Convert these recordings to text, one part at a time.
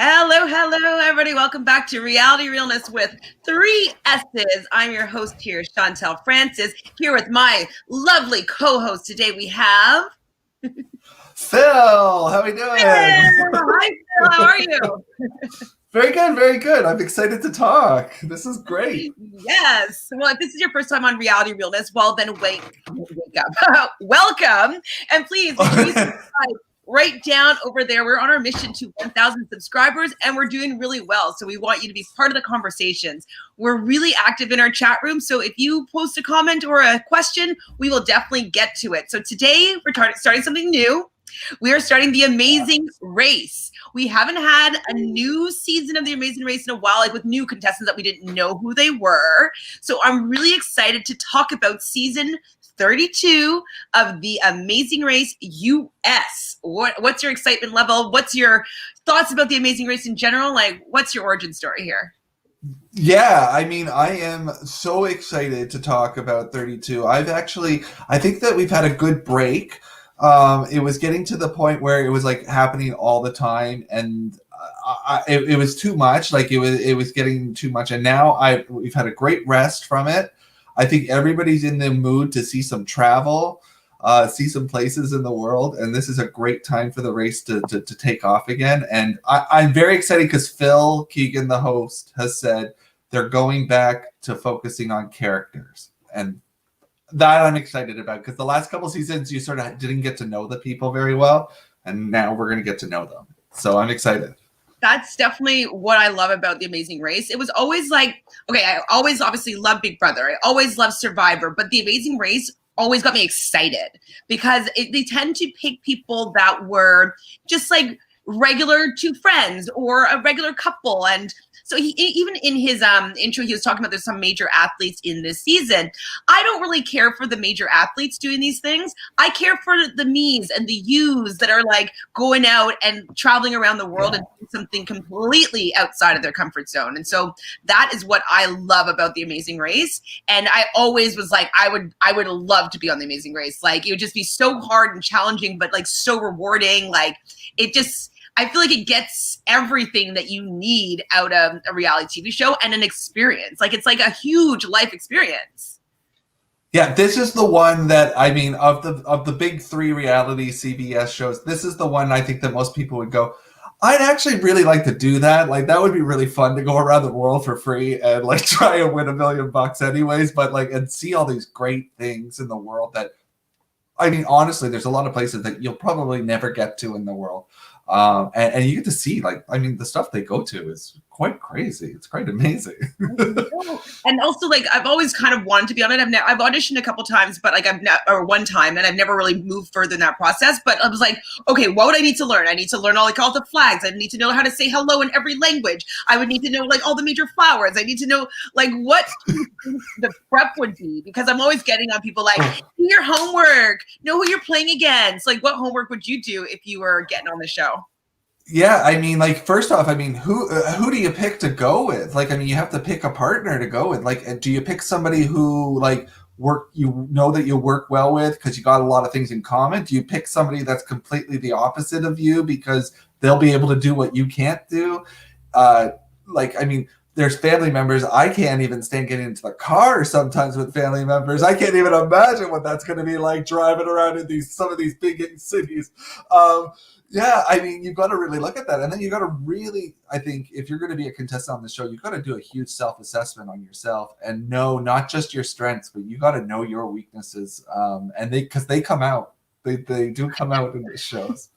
Hello, everybody. Welcome back to Reality Realness with 3 S's. I'm your host here, Chantele Francis, here with my lovely co-host. Today we have... Phil, how are we doing? Hi, Phil. How are you? Very good, very good. I'm excited to talk. This is great. Yes. Well, if this is your first time on Reality Realness, well, then wake up. Welcome. And please, make sure you subscribe right down over there. We're on our mission to 1,000 subscribers, and we're doing really well. So we want you to be part of the conversations. We're really active in our chat room. So if you post a comment or a question, we will definitely get to it. So today we're starting something new. We are starting The Amazing Race. We haven't had a new season of The Amazing Race in a while, like with new contestants that we didn't know who they were. So I'm really excited to talk about season 32 of The Amazing Race US. What's your excitement level? What's your thoughts about The Amazing Race in general? Like, what's your origin story here? Yeah, I mean, I am so excited to talk about 32. I think that we've had a good break. It was getting to the point where it was like happening all the time, and it was too much. Like it was getting too much, and now we've had a great rest from it. I think everybody's in the mood to see some travel, see some places in the world, and this is a great time for the race to take off again. And I'm very excited because Phil Keoghan, the host, has said they're going back to focusing on characters, and that I'm excited about, because the last couple seasons you sort of didn't get to know the people very well, and now we're going to get to know them. So I'm excited. That's definitely what I love about The Amazing Race. It was always like, okay, I always obviously love Big Brother. I always love Survivor, but The Amazing Race always got me excited because they tend to pick people that were just like regular two friends or a regular couple. And so even in his intro, he was talking about there's some major athletes in this season. I don't really care for the major athletes doing these things. I care for the me's and the you's that are like going out and traveling around the world and doing something completely outside of their comfort zone. And so that is what I love about The Amazing Race. And I always was like, I would love to be on The Amazing Race. Like, it would just be so hard and challenging, but like so rewarding. Like, it just... I feel like it gets everything that you need out of a reality TV show and an experience. Like, it's like a huge life experience. Yeah, this is the one that, I mean, of the big 3 reality CBS shows, this is the one I think that most people would go, I'd actually really like to do that. Like, that would be really fun to go around the world for free and like try and win $1 million anyways, but like, and see all these great things in the world that, I mean, honestly, there's a lot of places that you'll probably never get to in the world. And you get to see, like, I mean, the stuff they go to is quite crazy. It's quite amazing. And also, like, I've always kind of wanted to be on it. I've auditioned a couple times, but like one time, and I've never really moved further in that process. But I was like, okay, what would I need to learn? I need to learn all the flags. I need to know how to say hello in every language. I would need to know like all the major flowers. I need to know like what the prep would be, because I'm always getting on people like, do your homework, know who you're playing against. Like, what homework would you do if you were getting on the show? Yeah, I mean, like, first off, I mean, who do you pick to go with? Like, I mean, you have to pick a partner to go with. Like, do you pick somebody who, like, you know that you work well with because you got a lot of things in common? Do you pick somebody that's completely the opposite of you because they'll be able to do what you can't do? Like, I mean, there's family members. I can't even stand getting into the car sometimes with family members. I can't even imagine what that's going to be like driving around in some of these big cities. Yeah, I mean, you've got to really look at that. And then you got to really, I think, if you're going to be a contestant on the show, you've got to do a huge self-assessment on yourself and know not just your strengths, but you got to know your weaknesses. And because they come out. They do come out in the shows.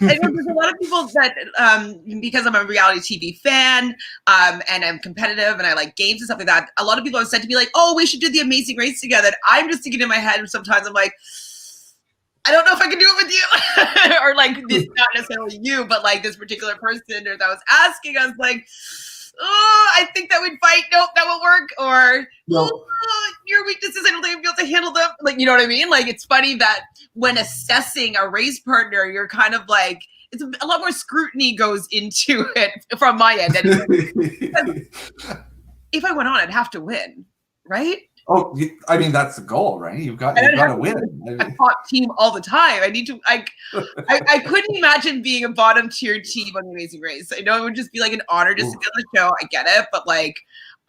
I know there's a lot of people that, because I'm a reality TV fan and I'm competitive and I like games and stuff like that, a lot of people have said to me like, oh, we should do The Amazing Race together. And I'm just thinking in my head, sometimes I'm like, I don't know if I can do it with you. Or like, this not necessarily you, but like this particular person or that was asking, I was like, oh, I think that we'd fight. Nope, that won't work. Or, oh, your weaknesses, I don't think I'd be able to handle them. Like, you know what I mean? Like, it's funny that when assessing a race partner, you're kind of like, it's a lot more scrutiny goes into it from my end. Anyway. If I went on, I'd have to win, right? Oh, I mean, that's the goal, right? You've got And I'd to have to be win. I a mean, top team all the time. I need to. I couldn't imagine being a bottom tier team on The Amazing Race. I know it would just be like an honor just to be on the show. I get it, but like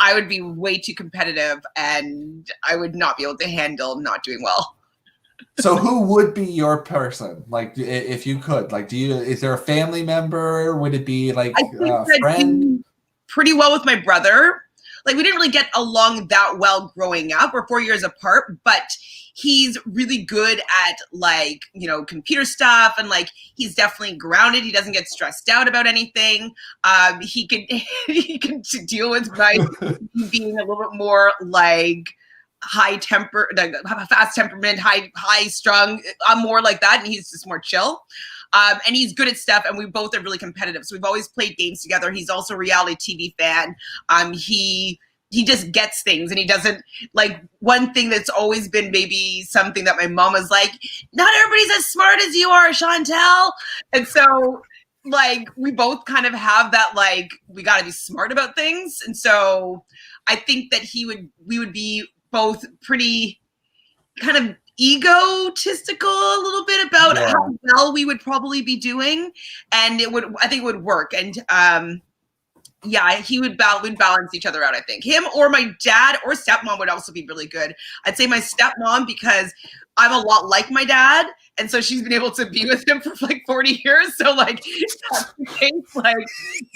I would be way too competitive, and I would not be able to handle not doing well. so who would be your person? Like, if you could, like, is there a family member? Would it be like I think a I friend? do pretty well with my brother. Like we didn't really get along that well growing up. We're 4 years apart, but he's really good at like, computer stuff, and like he's definitely grounded. He doesn't get stressed out about anything. He can he can deal with my being a little bit more like high temper, like fast temperament, high strung. I'm more like that, and he's just more chill. And he's good at stuff, and we both are really competitive. So we've always played games together. He's also a reality TV fan. He just gets things, and he doesn't like one thing that's always been maybe something that my mom was like, not everybody's as smart as you are, Chantele. And so like we both kind of have that, like, we got to be smart about things. And so I think that we would be both pretty kind of egotistical a little bit about how well we would probably be doing, and I think it would work. And we'd balance each other out. I think him or my dad or stepmom would also be really good. I'd say my stepmom, because I'm a lot like my dad, and so she's been able to be with him for like 40 years. So like that's the case. Like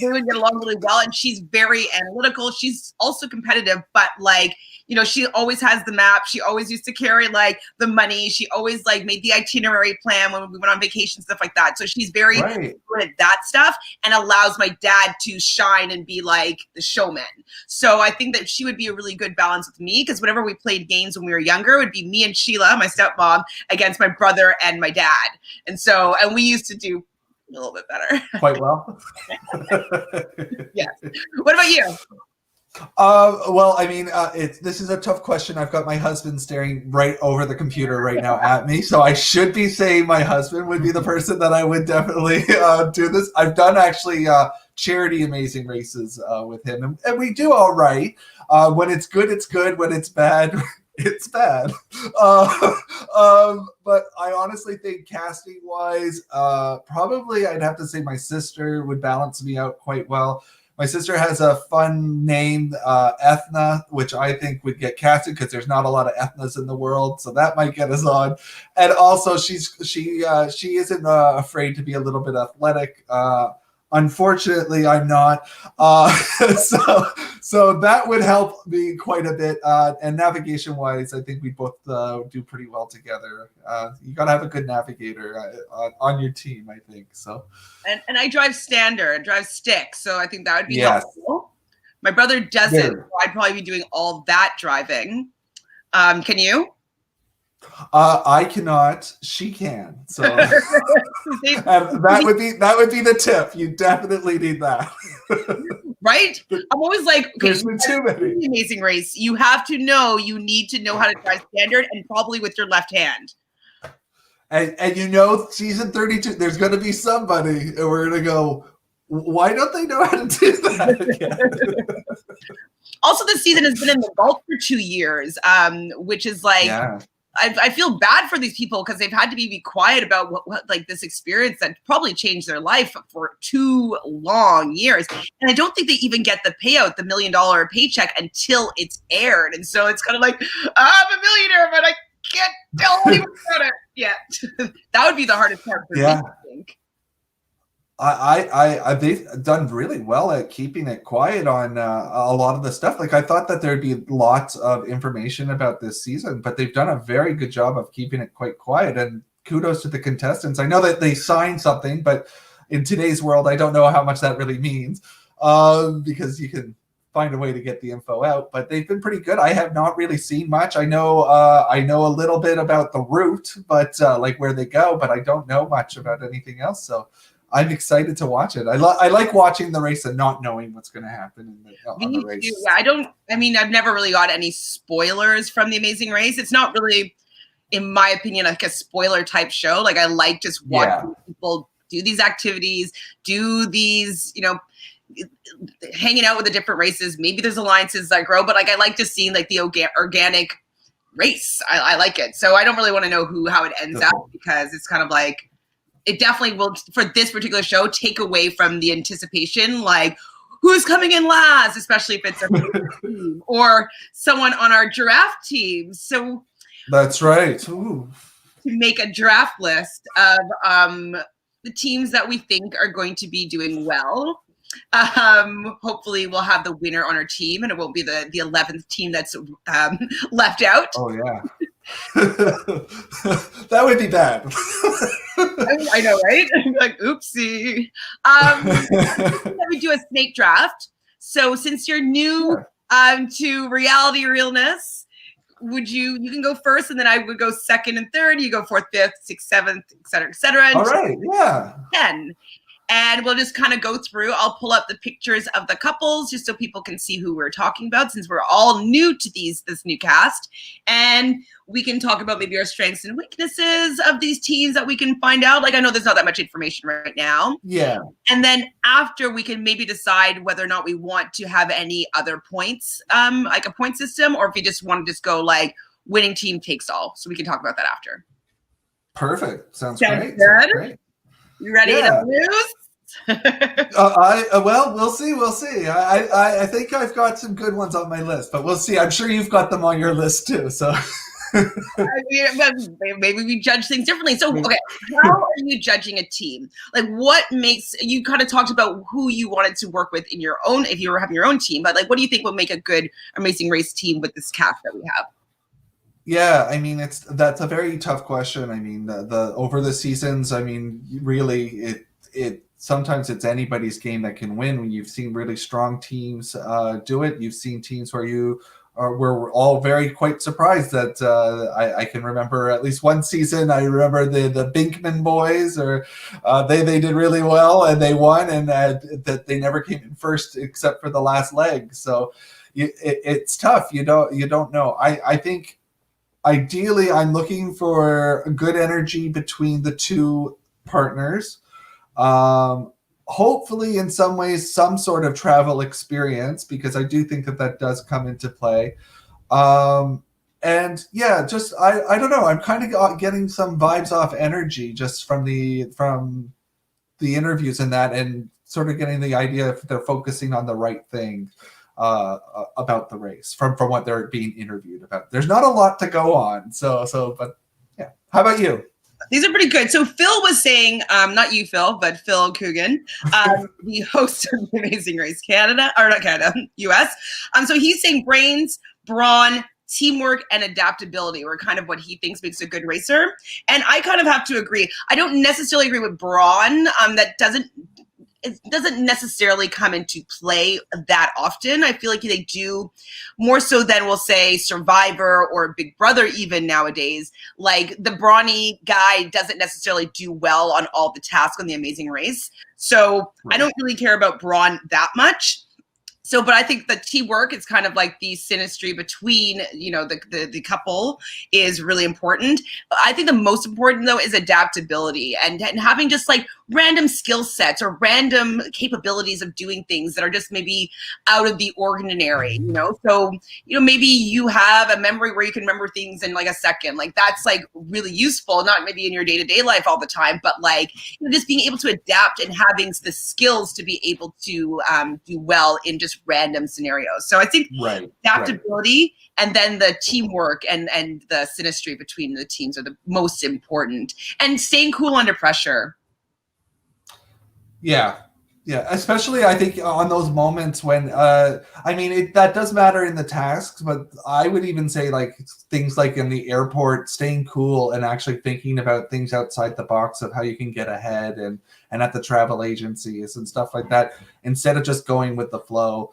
they would get along really well, and she's very analytical. She's also competitive, but like, she always has the map. She always used to carry like the money. She always like made the itinerary plan when we went on vacation, stuff like that. So she's very good at that stuff, and allows my dad to shine and be like the showman. So I think that she would be a really good balance with me, because whenever we played games when we were younger, it would be me and Sheila, my stepmom, against my brother and my dad. And we used to do a little bit better. Quite well. Yes. What about you? Well, I mean, this is a tough question. I've got my husband staring right over the computer right now at me, so I should be saying my husband would be the person that I would definitely do this. I've done actually charity Amazing Races with him, and we do all right. When it's good, it's good. When it's bad, it's bad. But I honestly think casting-wise, probably I'd have to say my sister would balance me out quite well. My sister has a fun name, Ethna, which I think would get casted because there's not a lot of Ethnas in the world, so that might get us on. And also, she isn't afraid to be a little bit athletic. Unfortunately, I'm not. So that would help me quite a bit. And navigation-wise, I think we both do pretty well together. You got to have a good navigator on your team, I think. So. And I drive standard, I drive stick, so I think that would be helpful. My brother doesn't, so I'd probably be doing all that driving. Can you? I cannot. She can. So that would be the tip. You definitely need that. Right? I'm always like, okay, there's been too many. Amazing Race. You have to know. You need to know how to drive standard, and probably with your left hand. And season 32, there's going to be somebody, and we're going to go, why don't they know how to do that? Also, this season has been in the vault for 2 years, which is like, I feel bad for these people because they've had to be quiet about what like this experience that probably changed their life for 2 long years. And I don't think they even get the payout, the $1 million paycheck, until it's aired. And so it's kind of like, I'm a millionaire, but I can't tell anyone about it yet. That would be the hardest part for me, I think. They've done really well at keeping it quiet on a lot of the stuff. Like, I thought that there'd be lots of information about this season, but they've done a very good job of keeping it quite quiet. And kudos to the contestants. I know that they signed something, but in today's world, I don't know how much that really means, because you can find a way to get the info out. But they've been pretty good. I have not really seen much. I know a little bit about the route, but like where they go, but I don't know much about anything else. So I'm excited to watch it. I like watching the race and not knowing what's going to happen on the race. Yeah, I've never really got any spoilers from The Amazing Race. It's not really, in my opinion, like a spoiler type show. Like, I like just watching people do these activities, do these, hanging out with the different races. Maybe there's alliances that grow, but like I like just seeing like the organic race. I like it. So I don't really want to know how it ends up, because it's kind of like, it definitely will, for this particular show, take away from the anticipation, like who's coming in last, especially if it's a team or someone on our draft team. So that's right. Ooh. To make a draft list of the teams that we think are going to be doing well. Hopefully we'll have the winner on our team, and it won't be the 11th team that's left out. Oh yeah. That would be bad. I know, right? Like, oopsie. We do a snake draft. So since you're new to Reality Realness, you can go first, and then I would go second and third. You go fourth, fifth, sixth, seventh, et cetera, et cetera. All right, yeah. 10. And we'll just kind of go through. I'll pull up the pictures of the couples just so people can see who we're talking about, since we're all new to this new cast. And we can talk about maybe our strengths and weaknesses of these teams that we can find out. Like, I know there's not that much information right now. Yeah. And then after, we can maybe decide whether or not we want to have any other points, like a point system, or if we just want to just go like winning team takes all. So we can talk about that after. Perfect. Sounds great. Good. Sounds great. You ready to lose? Well, we'll see. We'll see. I think I've got some good ones on my list, but we'll see. I'm sure you've got them on your list too. So maybe we judge things differently. So, okay, how are you judging a team? Like, what makes you kind of talked about who you wanted to work with in your own, if you were having your own team, but like, what do you think will make a good Amazing Race team with this cast that we have? Yeah, I mean, that's a very tough question. I mean, the over the seasons, I mean, really, it sometimes it's anybody's game that can win. When you've seen really strong teams do it, you've seen teams where we're all very quite surprised that I can remember at least one season. I remember the Binkman boys, or they did really well and they won, and that they never came in first except for the last leg. So it's tough. You don't know. I think. Ideally, I'm looking for a good energy between the two partners. Hopefully, in some ways, some sort of travel experience, because I do think that does come into play. And yeah, just I don't know. I'm kind of getting some vibes off energy just from the interviews and that, and sort of getting the idea if they're focusing on the right thing. About the race from what they're being interviewed about. There's not a lot to go on. But yeah. How about you? These are pretty good. So Phil was saying, not you, Phil, but Phil Keoghan, the host of Amazing Race US. So he's saying brains, brawn, teamwork, and adaptability were kind of what he thinks makes a good racer. And I kind of have to agree. I don't necessarily agree with brawn. It doesn't necessarily come into play that often. I feel like they do more so than, we'll say, Survivor or Big Brother even nowadays. Like, the brawny guy doesn't necessarily do well on all the tasks on The Amazing Race. So right. I don't really care about brawn that much. So, but I think the teamwork is kind of like the synastry between, the couple is really important. I think the most important, though, is adaptability and having just like random skill sets or random capabilities of doing things that are just maybe out of the ordinary, So, maybe you have a memory where you can remember things in like a second. Like, that's like really useful, not maybe in your day-to-day life all the time, but like just being able to adapt and having the skills to be able to do well in just random scenarios. So I think adaptability and then the teamwork and the synastry between the teams are the most important, and staying cool under pressure. Yeah, especially I think on those moments when that does matter in the tasks, but I would even say like things like in the airport, staying cool and actually thinking about things outside the box of how you can get ahead, and at the travel agencies and stuff like that, instead of just going with the flow.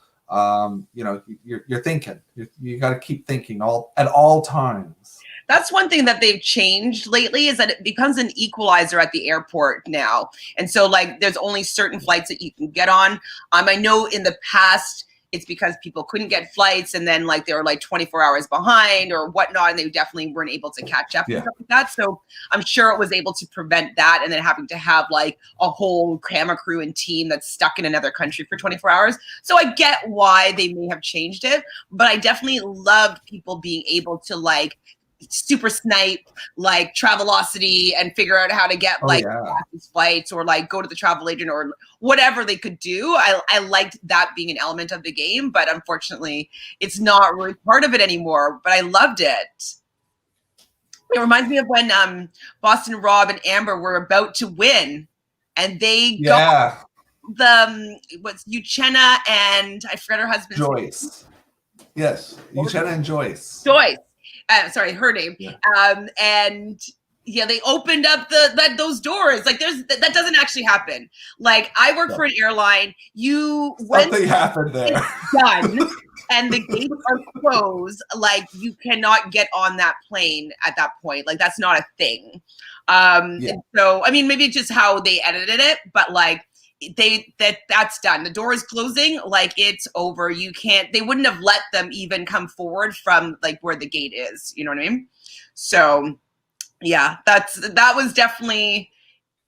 You're thinking. You got to keep thinking at all times. That's one thing that they've changed lately, is that it becomes an equalizer at the airport now. And so like there's only certain flights that you can get on. I know in the past it's because people couldn't get flights, and then like they were like 24 hours behind or whatnot, and they definitely weren't able to catch up and stuff like that. So I'm sure it was able to prevent that, and then having to have like a whole camera crew and team that's stuck in another country for 24 hours. So I get why they may have changed it, but I definitely loved people being able to like super snipe like Travelocity and figure out how to get these flights, or like go to the travel agent or whatever they could do. I liked that being an element of the game, but unfortunately it's not really part of it anymore, but I loved it. It reminds me of when Boston Rob and Amber were about to win, and they got the what's Uchenna and I forgot her husband's Joyce. Name. Yes, Uchenna and Joyce. Sorry, her name. Yeah. And yeah, they opened up those doors. Like that doesn't actually happen. Like I work for an airline. Something happened there. Done. And the gates are closed. Like you cannot get on that plane at that point. Like that's not a thing. And so I mean, maybe it's just how they edited it, but like that's done. The door is closing, like it's over. You can't, they wouldn't have let them even come forward from like where the gate is, you know what I mean? So yeah, that was definitely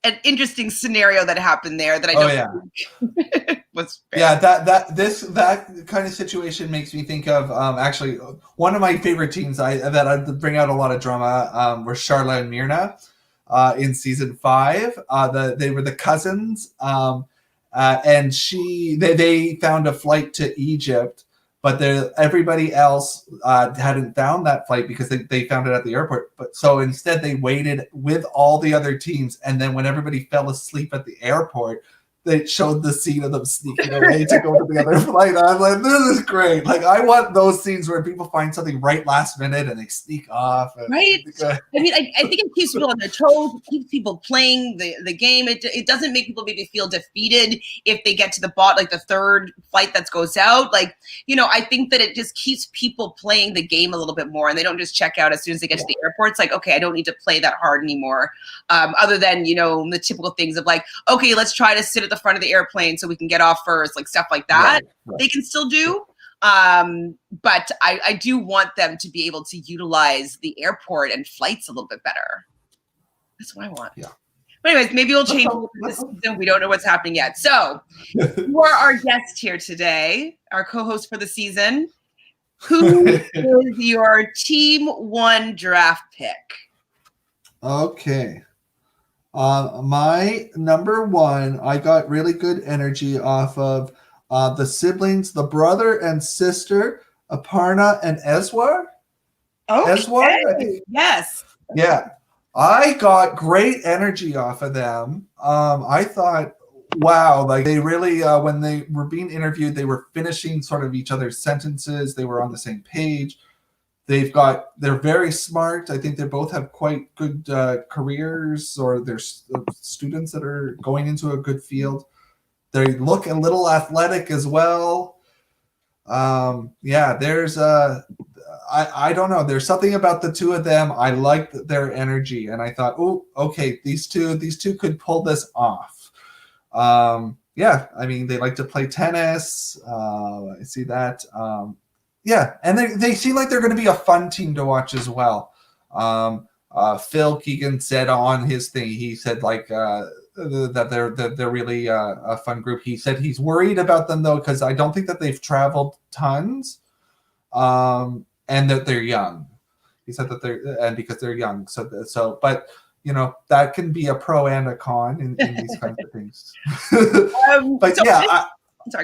an interesting scenario that happened there that I don't think was fair. Yeah, that kind of situation makes me think of actually one of my favorite teams that I bring out a lot of drama were Charla and Myrna. In season 5, they were the cousins, and they found a flight to Egypt, but everybody else hadn't found that flight because they found it at the airport. But so instead, they waited with all the other teams, and then when everybody fell asleep at the airport, they showed the scene of them sneaking away to go to the other flight. I'm like, this is great. Like, I want those scenes where people find something right last minute and they sneak off. Right. I mean, I think it keeps people on their toes. It keeps people playing the game. It doesn't make people maybe feel defeated if they get to the like the third flight that goes out. Like, you know, I think that it just keeps people playing the game a little bit more, and they don't just check out as soon as they get to the airport. It's like, okay, I don't need to play that hard anymore. Other than, you know, the typical things of like, okay, let's try to sit at the front of the airplane so we can get off first, like stuff like that. Right. They can still do. But I do want them to be able to utilize the airport and flights a little bit better. That's what I want. Yeah. But anyways, maybe we'll change this season. We don't know what's happening yet. So you are our guest here today, our co-host for the season. Who is your Team 1 draft pick? Okay. My number 1, I got really good energy off of the siblings, the brother and sister, Aparna and Eswar. Okay. Eswar, I think. Yes. Yeah. I got great energy off of them. I thought, wow, like they really, when they were being interviewed, they were finishing sort of each other's sentences. They were on the same page. They're very smart. I think they both have quite good careers, or they're students that are going into a good field. They look a little athletic as well. There's I don't know. There's something about the two of them. I liked their energy, and I thought, oh, okay, these two could pull this off. I mean, they like to play tennis. I see that. And they seem like they're going to be a fun team to watch as well. Phil Keoghan said on his thing, he said like that they're really a fun group. He said he's worried about them though because I don't think that they've traveled tons, and that they're young. He said that because they're young. So, but you know that can be a pro and a con in these kinds of things. Sorry,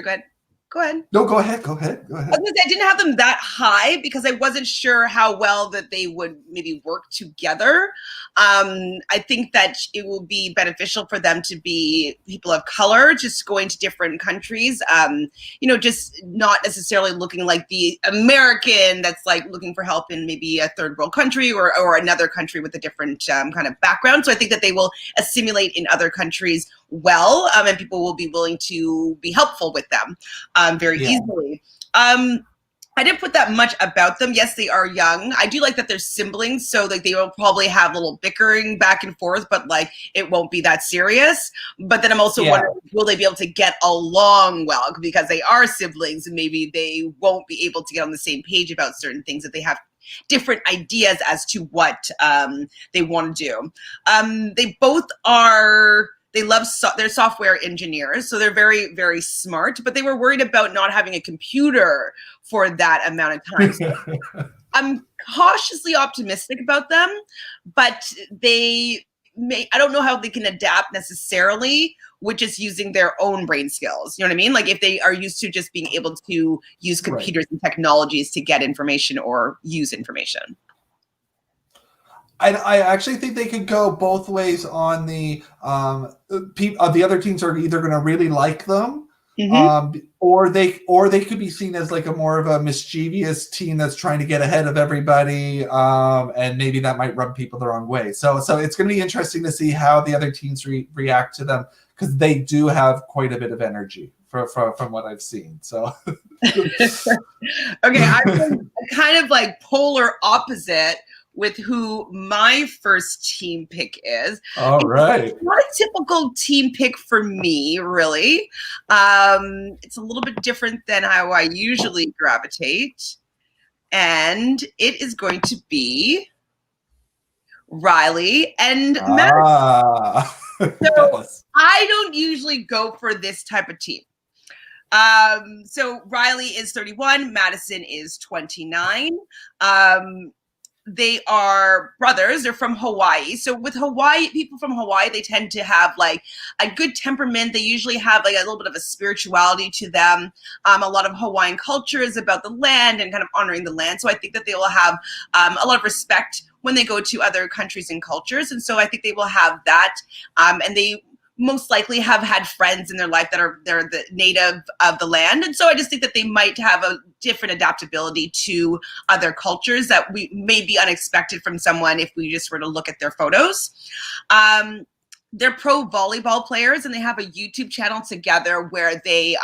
go ahead. Go ahead. No, go ahead. Go ahead. I was gonna say, I didn't have them that high because I wasn't sure how well that they would maybe work together. I think that it will be beneficial for them to be people of color, just going to different countries. Just not necessarily looking like the American that's like looking for help in maybe a third world country or another country with a different kind of background. So I think that they will assimilate in other countries well, and people will be willing to be helpful with them very easily. I didn't put that much about them. Yes, they are young. I do like that they're siblings, so like they will probably have a little bickering back and forth, but like it won't be that serious. But then I'm also wondering, will they be able to get along well because they are siblings, and maybe they won't be able to get on the same page about certain things, that they have different ideas as to what they want to do. They both are. They love they're software engineers, so they're very, very smart, but they were worried about not having a computer for that amount of time. So I'm cautiously optimistic about them, but I don't know how they can adapt necessarily with just using their own brain skills. You know what I mean? Like if they are used to just being able to use computers and technologies to get information or use information. I actually think they could go both ways on the other teams are either going to really like them, or they could be seen as like a more of a mischievous team that's trying to get ahead of everybody, and maybe that might rub people the wrong way. So it's going to be interesting to see how the other teams react to them, because they do have quite a bit of energy from what I've seen. So okay, I'm kind of like polar opposite with who my first team pick is. All right. It's not a typical team pick for me, really. It's a little bit different than how I usually gravitate. And it is going to be Riley and Madison. So yes. I don't usually go for this type of team. So Riley is 31, Madison is 29. They are brothers. They're from Hawaii. So with Hawaii, people from Hawaii, they tend to have like a good temperament. They usually have like a little bit of a spirituality to them. A lot of Hawaiian culture is about the land and kind of honoring the land. So I think that they will have a lot of respect when they go to other countries and cultures. And so I think they will have that. And they most likely have had friends in their life they're the native of the land. And so I just think that they might have a different adaptability to other cultures that we may be unexpected from someone if we just were to look at their photos. They're pro volleyball players, and they have a YouTube channel together where they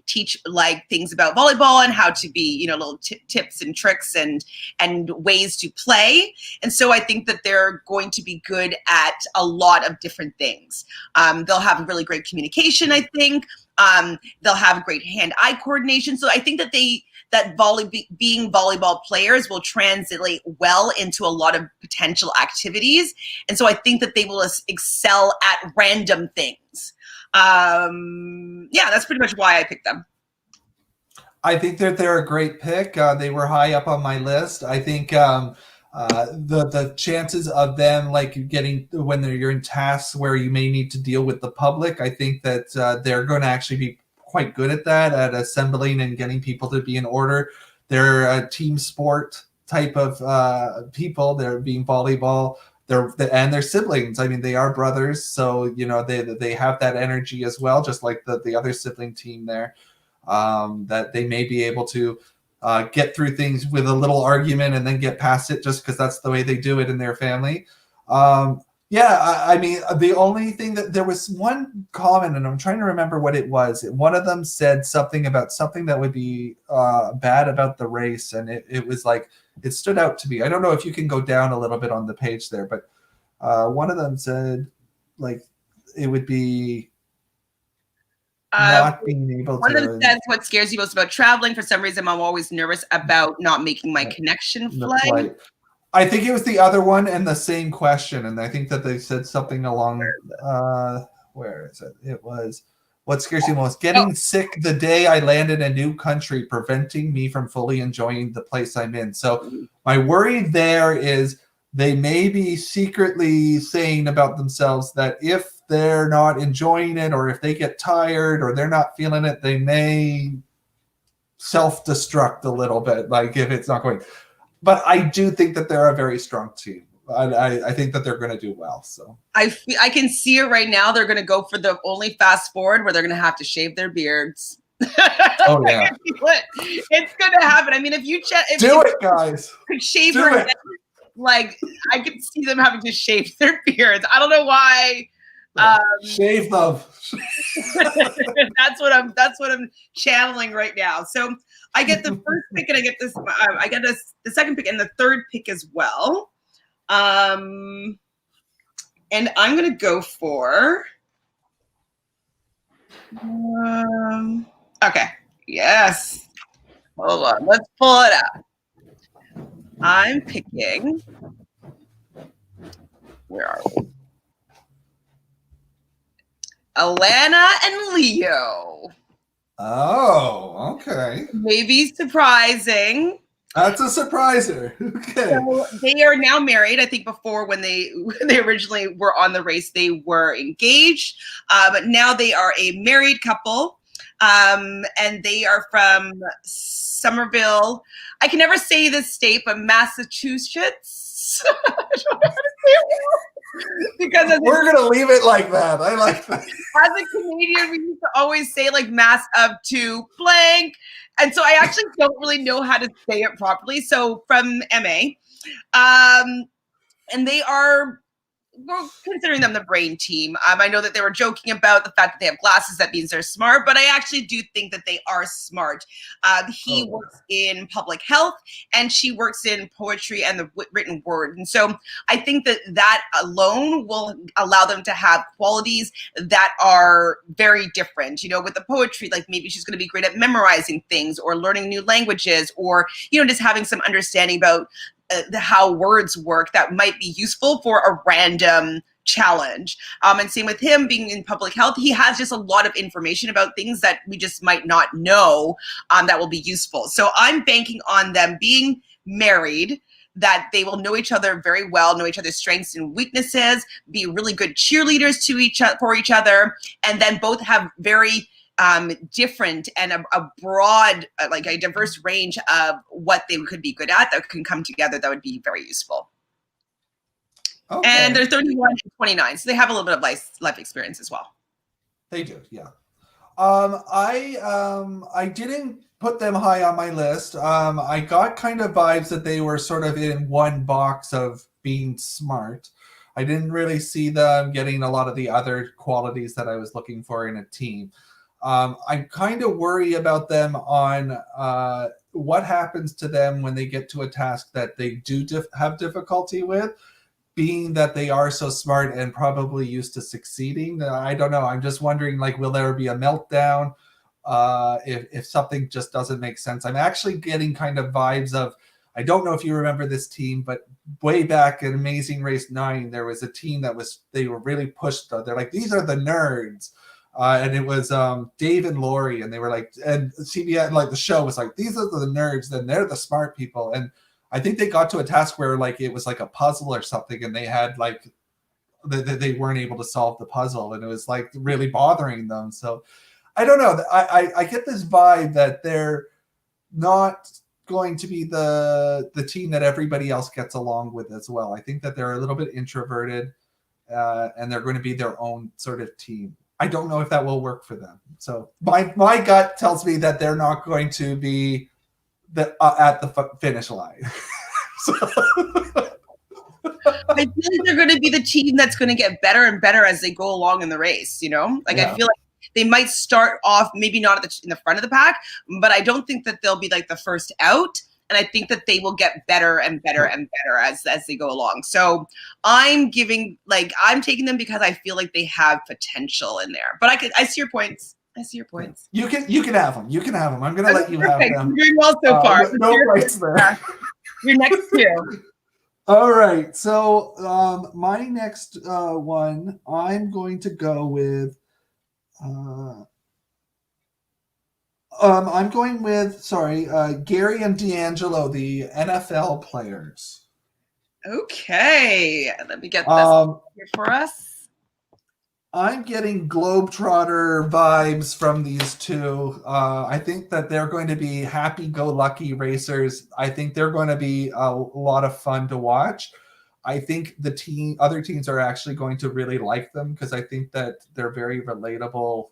teach like things about volleyball and how to be, little tips and tricks and ways to play. And so I think that they're going to be good at a lot of different things. They'll have really great communication, I think. They'll have great hand-eye coordination. So I think that being volleyball players will translate well into a lot of potential activities. And so I think that they will excel at random things. Yeah, that's pretty much why I picked them. I think that they're a great pick. They were high up on my list. I think the chances of them like getting when you're in tasks where you may need to deal with the public, I think that they're going to actually be quite good at that, at assembling and getting people to be in order. They're a team sport type of people. They're being volleyball. They're siblings. I mean, they are brothers, so they have that energy as well, just like the other sibling team there. That they may be able to get through things with a little argument and then get past it, just because that's the way they do it in their family. I mean, the only thing that there was one comment, and I'm trying to remember what it was. One of them said something about something that would be bad about the race, and it was like, it stood out to me. I don't know if you can go down a little bit on the page there, but one of them said like it would be not being able to. One of them says, what scares you most about traveling? For some reason, I'm always nervous about not making my connection flight. I think it was the other one and the same question. And I think that they said something along, where is it? It was, what scares you most? Getting sick the day I land in a new country, preventing me from fully enjoying the place I'm in. So my worry there is they may be secretly saying about themselves that if they're not enjoying it, or if they get tired or they're not feeling it, they may self-destruct a little bit, like if it's not going. But I do think that they're a very strong team. I think that they're going to do well. So I can see it right now. They're going to go for the only fast forward where they're going to have to shave their beards. Oh yeah, it's going to happen. I mean, if do it, guys, could shave her head, like I could see them having to shave their beards. I don't know why Shave them. That's what I'm channeling right now. So I get the first pick, and I get this. I get the second pick and the third pick as well. And I'm gonna go for. Okay. Yes. Hold on. Let's pull it up. I'm picking. Where are we? Alana and Leo. Oh, okay. Maybe surprising. That's a surpriser. Okay. So they are now married. I think before when they originally were on the race, they were engaged, but now they are a married couple, and they are from Somerville. I can never say this state, but Massachusetts. I don't know how to say it well. Because we're gonna leave it like that. I like that. As a Canadian, we used to always say like mass up to blank. And so I actually don't really know how to say it properly. So from MA, and they are, we're considering them the brain team. I know that they were joking about the fact that they have glasses. That means they're smart, but I actually do think that they are smart. He works in public health, and she works in poetry and the written word. And so I think that that alone will allow them to have qualities that are very different. You know, with the poetry, like maybe she's going to be great at memorizing things or learning new languages, or, you know, just having some understanding about how words work that might be useful for a random challenge. And same with him being in public health. He has just a lot of information about things that we just might not know that will be useful. So I'm banking on them being married, that they will know each other very well, know each other's strengths and weaknesses, be really good cheerleaders to for each other, and then both have very different and a broad, like a diverse range of what they could be good at that can come together that would be very useful. Okay. And they're 31 and 29, so they have a little bit of life experience as well. They do, yeah. I didn't put them high on my list. I got kind of vibes that they were sort of in one box of being smart. I didn't really see them getting a lot of the other qualities that I was looking for in a team. I kind of worry about them on what happens to them when they get to a task that they do have difficulty with, being that they are so smart and probably used to succeeding. I don't know. I'm just wondering, like, will there be a meltdown if something just doesn't make sense? I'm actually getting kind of vibes of, I don't know if you remember this team, but way back in Amazing Race 9, there was a team that they were really pushed. They're like, these are the nerds. And it was Dave and Lori, and they were like, and CBS, like the show was like, these are the nerds, then they're the smart people. And I think they got to a task where like it was like a puzzle or something, and they had like they weren't able to solve the puzzle, and it was like really bothering them. So I don't know. I get this vibe that they're not going to be the team that everybody else gets along with as well. I think that they're a little bit introverted, and they're going to be their own sort of team. I don't know if that will work for them. So my gut tells me that they're not going to be at the finish line. So. I feel like they're going to be the team that's going to get better and better as they go along in the race. You know, like yeah. I feel like they might start off maybe not in the front of the pack, but I don't think that they'll be like the first out. And I think that they will get better and better and better as they go along. So I'm taking them because I feel like they have potential in there. But I see your points. I see your points. You can have them. You can have them. I'm going to let you have them. You're doing well so far. No rights there. Your next two. All right. So my next one, I'm going to go with. I'm going with, Gary and D'Angelo, the NFL players. Okay. Let me get this here for us. I'm getting Globetrotter vibes from these two. I think that they're going to be happy-go-lucky racers. I think they're going to be a lot of fun to watch. I think other teams are actually going to really like them because I think that they're very relatable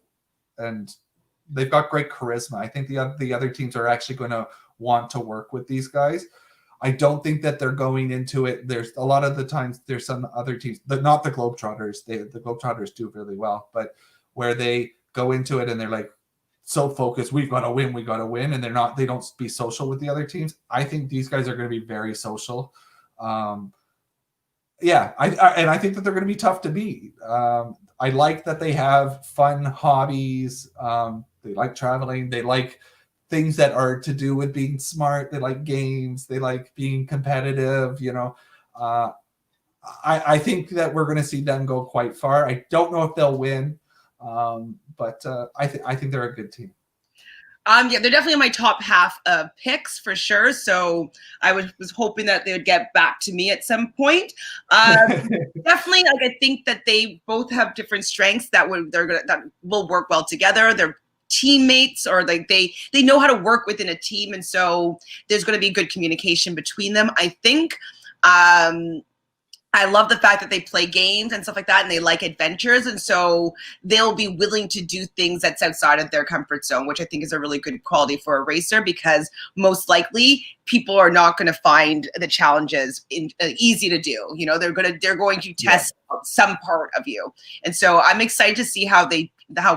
and they've got great charisma. I think the other teams are actually going to want to work with these guys. I don't think that they're going into it. There's a lot of the times there's some other teams, not the Globetrotters. The Globetrotters do really well, but where they go into it and they're like so focused, we got to win, and they don't be social with the other teams. I think these guys are going to be very social. Yeah, and I think that they're going to be tough to beat. I like that they have fun hobbies. They like traveling. They like things that are to do with being smart. They like games. They like being competitive. I think that we're going to see them go quite far. I don't know if they'll win, but I think they're a good team. Yeah, they're definitely in my top half of picks for sure. So I was hoping that they would get back to me at some point. Definitely, like I think that they both have different strengths that will work well together. They're teammates, or like they know how to work within a team, and so there's going to be good communication between them, I think. I love the fact that they play games and stuff like that, and they like adventures, and so they'll be willing to do things that's outside of their comfort zone, which I think is a really good quality for a racer, because most likely people are not going to find the challenges easy to do. They're going to test some part of you, and so I'm excited to see how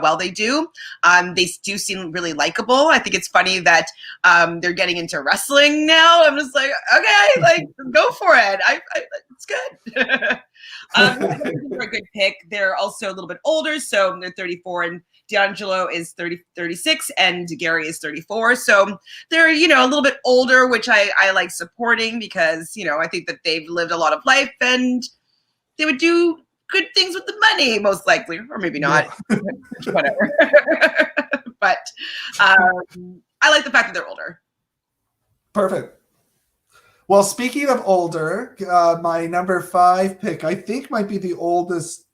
well they do. They do seem really likable. I think it's funny that they're getting into wrestling now. I'm just like, okay, like go for it. It's good. They're a good pick. They're also a little bit older, so they're 34, and D'Angelo is 36, and Gary is 34. So they're a little bit older, which I like supporting, because I think that they've lived a lot of life and they would do good things with the money, most likely, or maybe not. Yeah. Whatever. But I like the fact that they're older. Perfect. Well, speaking of older, my number 5 pick, I think, might be the oldest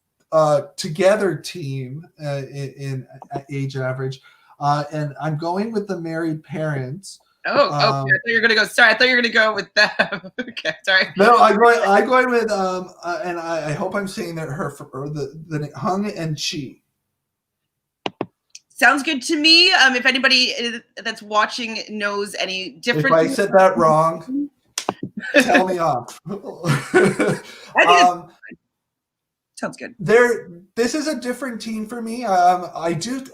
together team in age average, and I'm going with the married parents. Oh, okay. I thought you were gonna go. Sorry, I thought you were gonna go with them. Okay, sorry. No, I'm going with and I hope I'm saying that the Hung and Chi. Sounds good to me. If anybody that's watching knows any different, if I said that wrong, tell me off. Sounds good. This is a different team for me. I do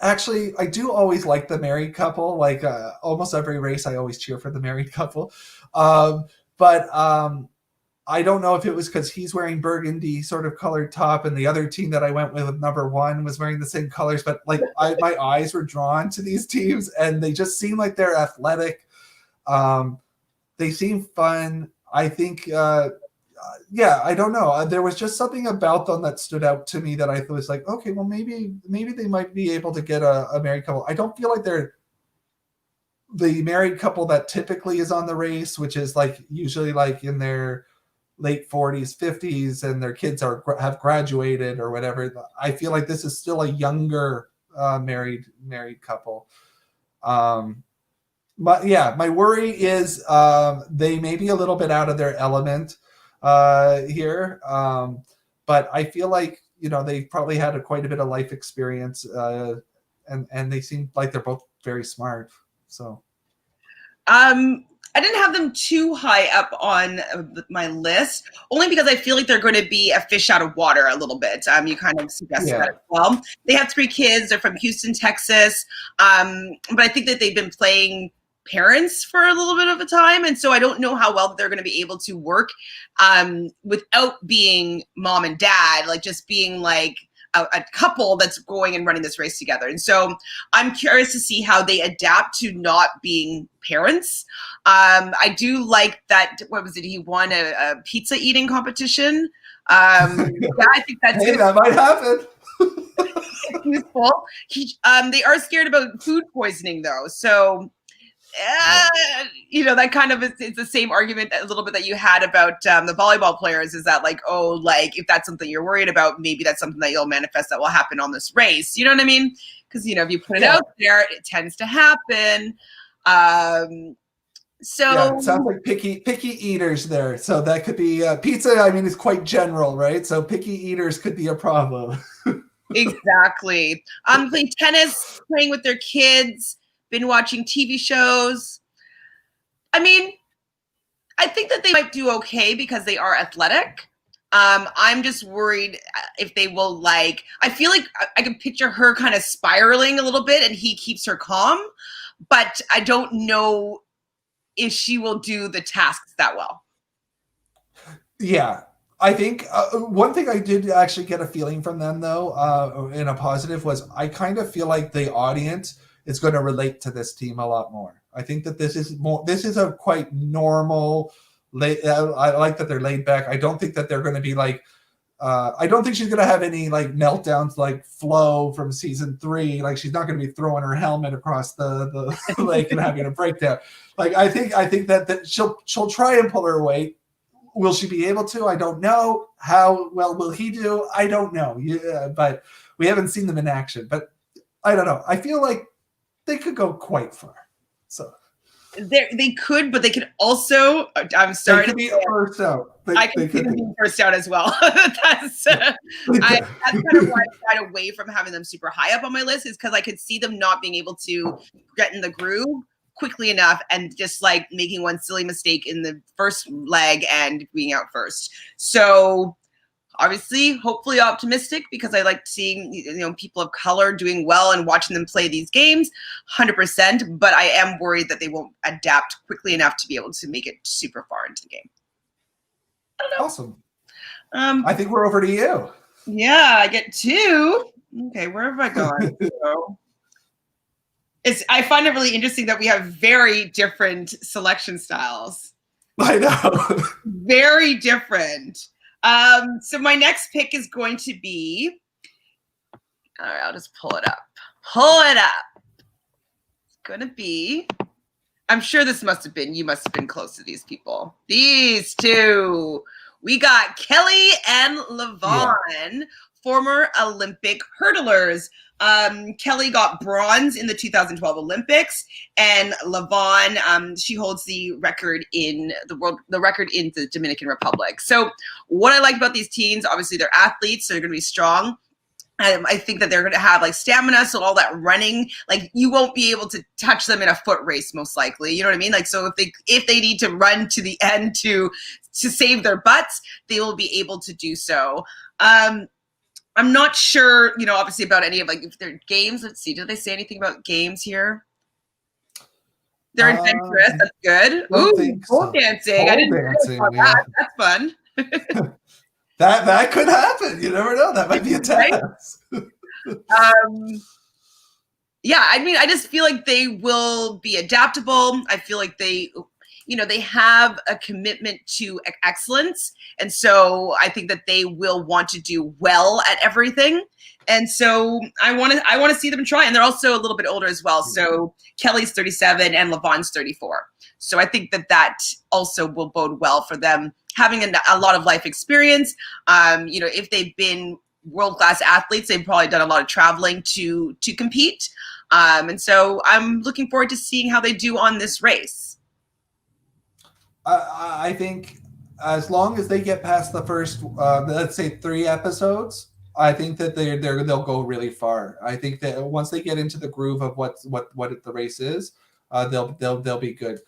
always like the married couple. Like almost every race, I always cheer for the married couple. But I don't know if it was because he's wearing burgundy sort of colored top, and the other team that I went with number 1 was wearing the same colors. But like my eyes were drawn to these teams, and they just seem like they're athletic. They seem fun. I think. I don't know. There was just something about them that stood out to me that I was like, okay, well, maybe they might be able to get a married couple. I don't feel like they're the married couple that typically is on the race, which is like usually like in their late 40s, 50s, and their kids have graduated or whatever. I feel like this is still a younger married couple. But yeah, my worry is they may be a little bit out of their element here, but I feel like they probably had quite a bit of life experience, and they seem like they're both very smart. So, I didn't have them too high up on my list, only because I feel like they're going to be a fish out of water a little bit. You kind of suggested that as well. They have 3 kids. They're from Houston, Texas, but I think that they've been playing parents for a little bit of a time, and so I don't know how well they're going to be able to work without being mom and dad, like just being like a couple that's going and running this race together. And so I'm curious to see how they adapt to not being parents. I do like that. What was it? He won a pizza eating competition. Yeah, I think that's that might happen. useful. They are scared about food poisoning though, so that kind of it's the same argument a little bit that you had about the volleyball players, is that like, oh, like if that's something you're worried about, maybe that's something that you'll manifest that will happen on this race. You know what I mean? Because if you put it out there, it tends to happen. So it sounds like picky eaters there. So that could be pizza. I mean, it's quite general, right? So picky eaters could be a problem. Exactly. Playing tennis, playing with their kids, been watching TV shows. I mean, I think that they might do okay because they are athletic. I'm just worried if they will like. I feel like I can picture her kind of spiraling a little bit, and he keeps her calm. But I don't know if she will do the tasks that well. Yeah. I think one thing I did actually get a feeling from them, though, in a positive, was I kind of feel like the audience is going to relate to this team a lot more. I think that this is more. This is a quite normal. I like that they're laid back. I don't think that they're going to be like. I don't think she's going to have any like meltdowns like Flo from season 3. Like she's not going to be throwing her helmet across the lake and having a breakdown. Like I think that she'll try and pull her weight. Will she be able to? I don't know. How well will he do? I don't know. Yeah, but we haven't seen them in action. But I don't know. I feel like they could go quite far. So They could, but they could also. I'm sorry. They could be first out. I can see them being first out as well. that's kind of why I got away from having them super high up on my list, is because I could see them not being able to get in the groove quickly enough and just like making one silly mistake in the first leg and being out first. So obviously, hopefully optimistic, because I like seeing people of color doing well and watching them play these games 100%, but I am worried that they won't adapt quickly enough to be able to make it super far into the game. I don't know. Awesome. I think we're over to you. Yeah, I get 2. Okay, where have I gone? I find it really interesting that we have very different selection styles. I know. Very different. So my next pick is going to be, all right, I'll just pull it up. It's going to be, I'm sure you must have been close to these people. These two. We got Kelly and Lavon, former Olympic hurdlers. Kelly got bronze in the 2012 Olympics, and Lavon, she holds the record in the record in the Dominican Republic. So what I like about these teens, obviously they're athletes, so they're going to be strong. I think that they're going to have like stamina, so all that running, like you won't be able to touch them in a foot race, most likely. You know what I mean? Like, so if they need to run to the end to save their butts, they will be able to do so. I'm not sure, obviously about any of like if they're games. Let's see, did they say anything about games here? They're adventurous. That's good. Ooh, pole dancing. I didn't know about that. That's fun. That could happen. You never know. That might be a task. Yeah, I mean, I just feel like they will be adaptable. I feel like they have a commitment to excellence. And so I think that they will want to do well at everything. And so I want to see them try. And they're also a little bit older as well. So Kelly's 37 and Lavon's 34. So I think that also will bode well for them having a lot of life experience. If they've been world-class athletes, they've probably done a lot of traveling to compete. And so I'm looking forward to seeing how they do on this race. I think as long as they get past the first, let's say 3 episodes, I think that they'll go really far. I think that once they get into the groove of what the race is, they'll be good.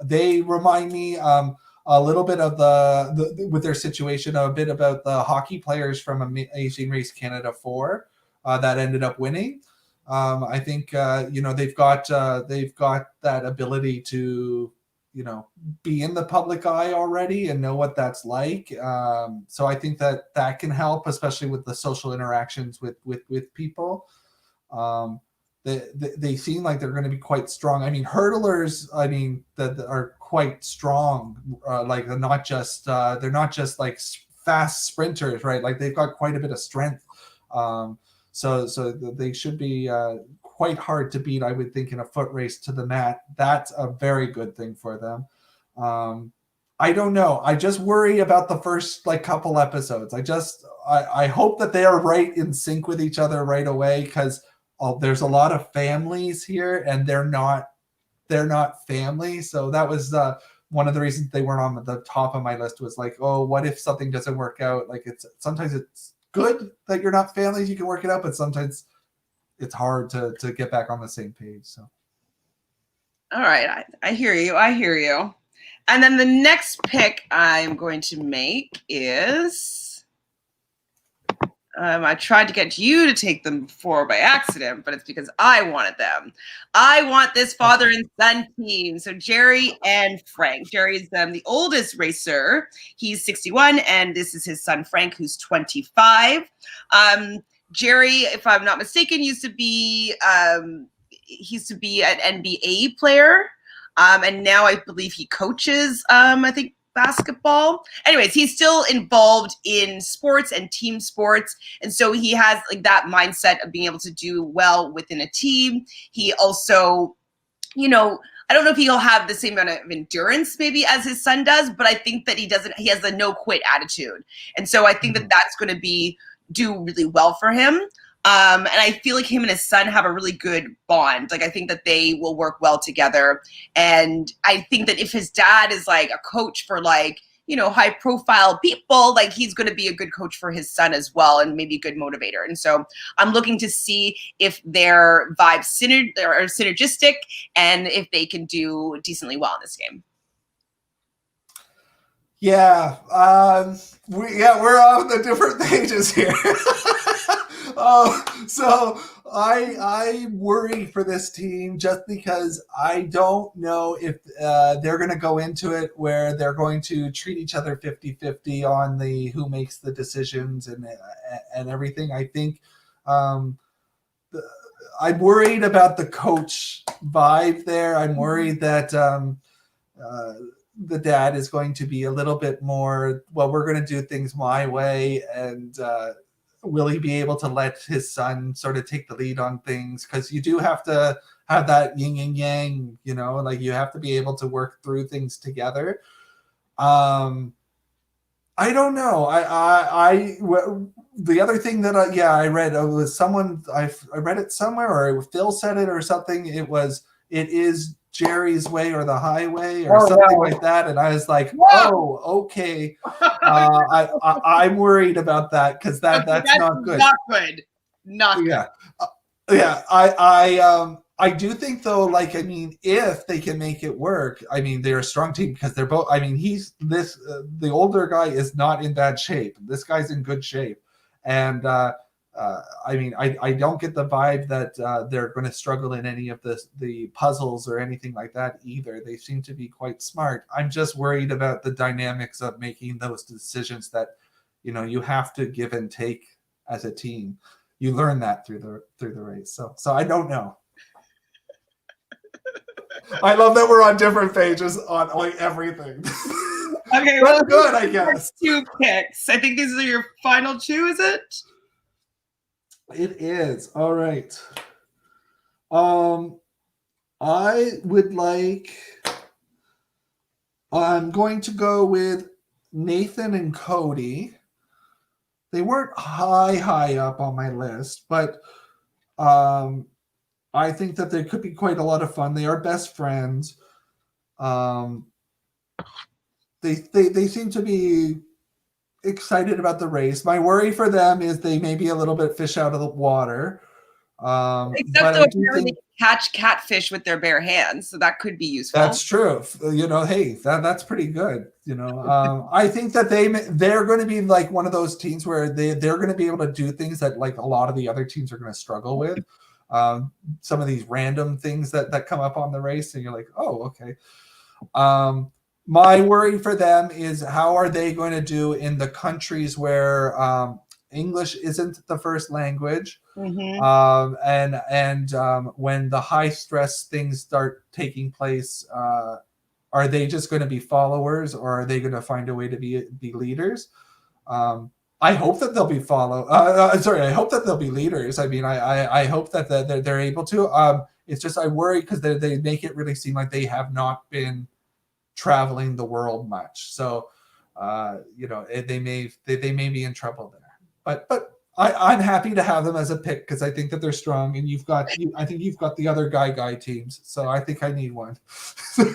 They remind me a little bit of the with their situation, a bit about the hockey players from Amazing Race Canada 4 that ended up winning. I think they've got that ability to be in the public eye already and know what that's like. So I think that can help, especially with the social interactions with people. They seem like they're going to be quite strong. I mean, hurdlers, that are quite strong. Like they're not just like fast sprinters, right? Like they've got quite a bit of strength. So they should be quite hard to beat, I would think, in a foot race to the mat. That's a very good thing for them. I don't know. I just worry about the first couple episodes. I hope that they are right in sync with each other right away, because there's a lot of families here, and they're not family. So that was one of the reasons they weren't on the top of my list, was like, oh, what if something doesn't work out? Like sometimes it's good that you're not families, you can work it out, but sometimes it's hard to get back on the same page. So all right, I hear you. And then the next pick I'm going to make is. I tried to get you to take them before by accident, but it's because I wanted them. I want this father and son team. So Jerry and Frank. Jerry is the oldest racer. He's 61, and this is his son Frank, who's 25. Jerry, if I'm not mistaken, used to be an NBA player, and now I believe he coaches. I think basketball. Anyways, he's still involved in sports and team sports. And so he has like that mindset of being able to do well within a team. He also, I don't know if he'll have the same amount of endurance maybe as his son does, but I think that he has a no quit attitude. And so I think that that's going to do really well for him. And I feel like him and his son have a really good bond. Like, I think that they will work well together. And I think that if his dad is like a coach for like, high profile people, like he's going to be a good coach for his son as well, and maybe a good motivator. And so I'm looking to see if their vibes are synergistic and if they can do decently well in this game. Yeah, we're on the different pages here. So I worry for this team just because I don't know if they're going to go into it where they're going to treat each other 50-50 on the who makes the decisions and everything. I think I'm worried about the coach vibe there. I'm worried that the dad is going to be a little bit more, well, we're going to do things my way, and will he be able to let his son sort of take the lead on things? Because you do have to have that yin and yang, like you have to be able to work through things together. I don't know. The other thing that I read was someone, I read it somewhere, or Phil said it or something. It is Jerry's way or the highway or something like that. And I was like, whoa, okay. I'm worried about that because that's not good. Not good. Not good. Yeah. I do think though, like, I mean, if they can make it work, I mean, they're a strong team because they're both, I mean, the older guy is not in bad shape. This guy's in good shape. And, I mean, I don't get the vibe that they're going to struggle in any of the puzzles or anything like that either. They seem to be quite smart. I'm just worried about the dynamics of making those decisions that, you have to give and take as a team. You learn that through the race. So I don't know. I love that we're on different pages on like everything. Okay, well, good, I guess. 2 picks. I think these are your final 2, is it? It is. All right. I'm going to go with Nathan and Cody. They weren't high up on my list, but I think that they could be quite a lot of fun. They are best friends. They seem to be excited about the race. My worry for them is they may be a little bit fish out of the water. Except though they catch catfish with their bare hands, so that could be useful. That's true. Hey, that's pretty good. I think that they're going to be like one of those teams where they're going to be able to do things that like a lot of the other teams are going to struggle with. Some of these random things that come up on the race, and you're like, oh, okay. My worry for them is how are they going to do in the countries where English isn't the first language, and when the high stress things start taking place, are they just going to be followers, or are they going to find a way to be leaders? I hope that they'll be I hope that they'll be leaders. I mean, I hope that they're able to. It's just I worry because they make it really seem like they have not been traveling the world much. So, they may be in trouble there. But I'm happy to have them as a pick because I think that they're strong, and I think you've got the other guy teams. So I think I need one. Well,